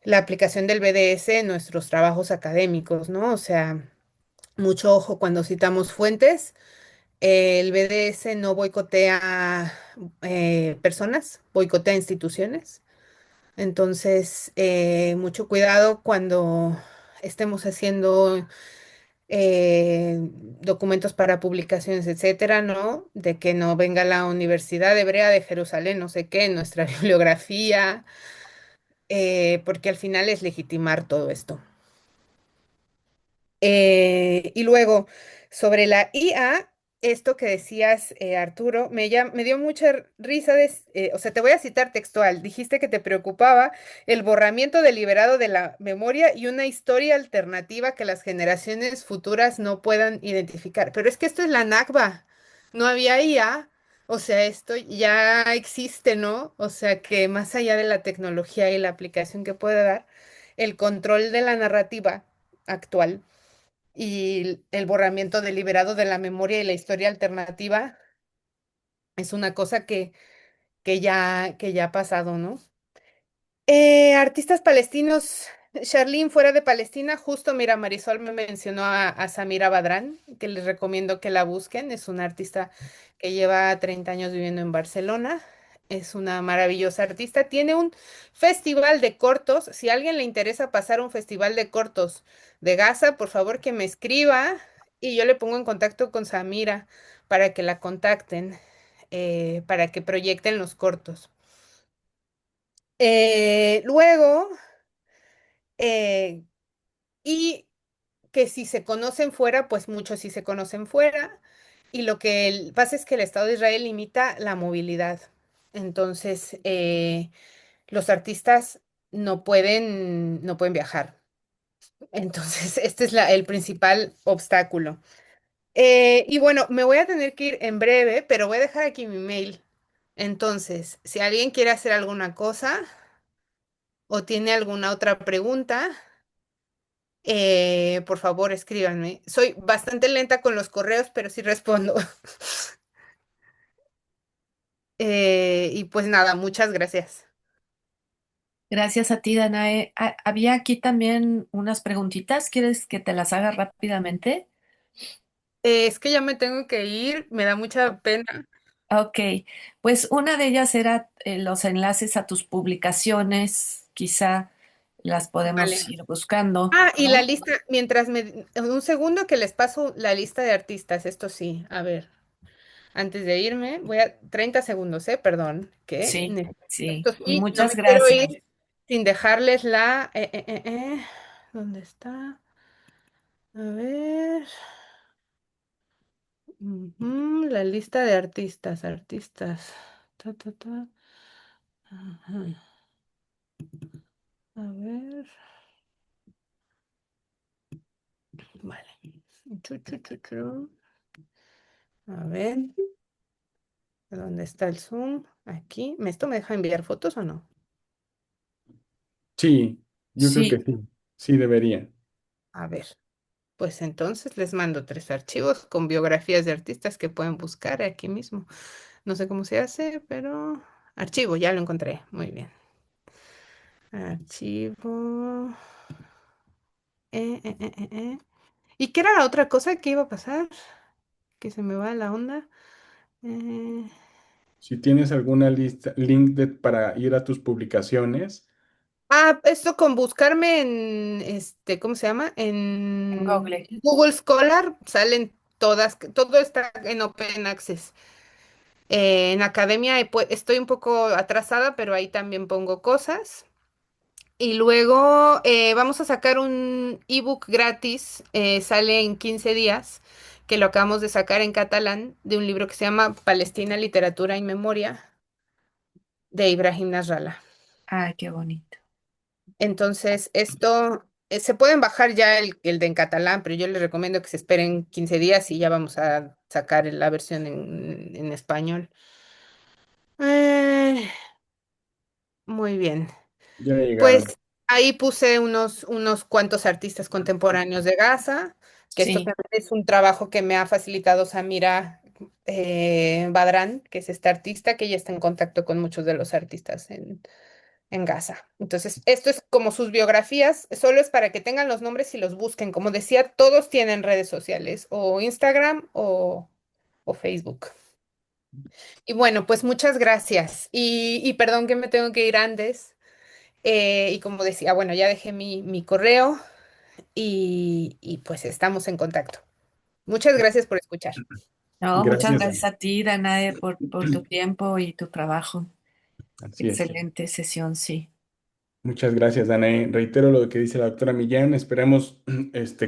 la aplicación del BDS en nuestros trabajos académicos, ¿no? O sea, mucho ojo cuando citamos fuentes. El BDS no boicotea personas, boicotea instituciones. Entonces, mucho cuidado cuando estemos haciendo documentos para publicaciones, etcétera, ¿no? De que no venga la Universidad Hebrea de Jerusalén, no sé qué, en nuestra bibliografía, porque al final es legitimar todo esto. Y luego, sobre la IA, esto que decías, Arturo, me dio mucha risa, o sea, te voy a citar textual. Dijiste que te preocupaba el borramiento deliberado de la memoria y una historia alternativa que las generaciones futuras no puedan identificar. Pero es que esto es la Nakba, no había IA, o sea, esto ya existe, ¿no? O sea, que más allá de la tecnología y la aplicación que puede dar, el control de la narrativa actual y el borramiento deliberado de la memoria y la historia alternativa es una cosa que ya ha pasado, ¿no? Artistas palestinos, Charlene, fuera de Palestina, justo mira, Marisol me mencionó a Samira Badran, que les recomiendo que la busquen. Es una artista que lleva 30 años viviendo en Barcelona. Es una maravillosa artista. Tiene un festival de cortos. Si a alguien le interesa pasar un festival de cortos de Gaza, por favor que me escriba y yo le pongo en contacto con Samira para que la contacten, para que proyecten los cortos. Luego, eh, y que si se conocen fuera, pues muchos sí se conocen fuera. Y lo que pasa es que el Estado de Israel limita la movilidad. Entonces, los artistas no pueden viajar. Entonces, este es el principal obstáculo. Y bueno, me voy a tener que ir en breve, pero voy a dejar aquí mi mail. Entonces, si alguien quiere hacer alguna cosa o tiene alguna otra pregunta, por favor, escríbanme. Soy bastante lenta con los correos, pero sí respondo. Y pues nada, muchas gracias. Gracias a ti, Danae. Había aquí también unas preguntitas. ¿Quieres que te las haga rápidamente? Es que ya me tengo que ir, me da mucha pena. Ok, pues una de ellas era los enlaces a tus publicaciones. Quizá las podemos Vale. ir buscando, Y la ¿no? lista, un segundo que les paso la lista de artistas, esto sí, a ver, antes de irme, 30 segundos, perdón, que Sí, sí. esto sí, no Muchas me quiero gracias. ir sin dejarles ¿dónde está? A ver. La lista de artistas. Ta, ta, ta. Ajá. A ver. Vale. Chu. A ver. ¿Dónde está el zoom? Aquí. ¿Esto me deja enviar fotos o no? Sí, yo creo que Sí, sí, sí debería. A ver. Pues entonces les mando 3 archivos con biografías de artistas que pueden buscar aquí mismo. No sé cómo se hace, pero Archivo, ya lo encontré. Muy bien. Archivo. Eh, eh, eh, eh. ¿Y qué era la otra cosa que iba a pasar? Que se me va la onda. Eh, Si tienes alguna lista, para ir a tus publicaciones, esto con buscarme en, ¿cómo se llama? En En Google. Google Scholar salen todas, todo está en Open Access. En academia estoy un poco atrasada, pero ahí también pongo cosas. Y luego vamos a sacar un ebook gratis, sale en 15 días, que lo acabamos de sacar en catalán, de un libro que se llama Palestina, Literatura y Memoria, de Ibrahim Nasrallah. Ay, qué bonito. Entonces, esto se pueden bajar ya el de en catalán, pero yo les recomiendo que se esperen 15 días y ya vamos a sacar la versión en español. Eh, Muy bien. ya Pues llegaron. ahí puse unos cuantos artistas contemporáneos de Gaza, que esto Sí. también es un trabajo que me ha facilitado Samira Badran, que es esta artista que ya está en contacto con muchos de los artistas en Gaza. Entonces, esto es como sus biografías, solo es para que tengan los nombres y los busquen. Como decía, todos tienen redes sociales, o Instagram o Facebook. Y bueno, pues muchas gracias. Y perdón que me tengo que ir antes. Y como decía, bueno, ya dejé mi correo y pues estamos en contacto. Muchas gracias por escuchar. No, muchas Gracias, gracias Ana. a ti, Danae, por tu tiempo y tu trabajo. Así es. Excelente sesión, sí. Muchas gracias, Danae. Reitero lo que dice la doctora Millán. Esperamos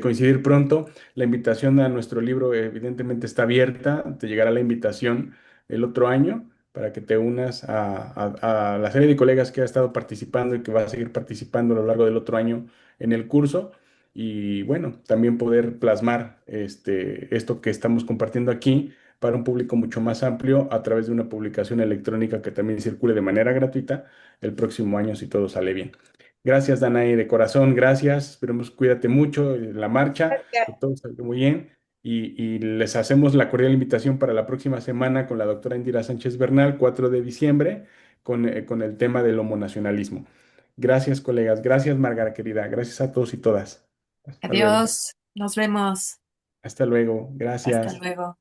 coincidir pronto. La invitación a nuestro libro evidentemente está abierta. Te llegará la invitación el otro año para que te unas a la serie de colegas que ha estado participando y que va a seguir participando a lo largo del otro año en el curso. Y bueno, también poder plasmar esto que estamos compartiendo aquí para un público mucho más amplio a través de una publicación electrónica que también circule de manera gratuita el próximo año si todo sale bien. Gracias, Danae, de corazón, gracias. Esperemos cuídate mucho en la marcha, que todo salga muy bien. Y les hacemos la cordial invitación para la próxima semana con la doctora Indira Sánchez Bernal, 4 de diciembre, con el tema del homonacionalismo. Gracias, colegas. Gracias, Margarita querida. Gracias a todos y todas. Hasta luego. Adiós, nos vemos. Hasta luego. Hasta Gracias. luego.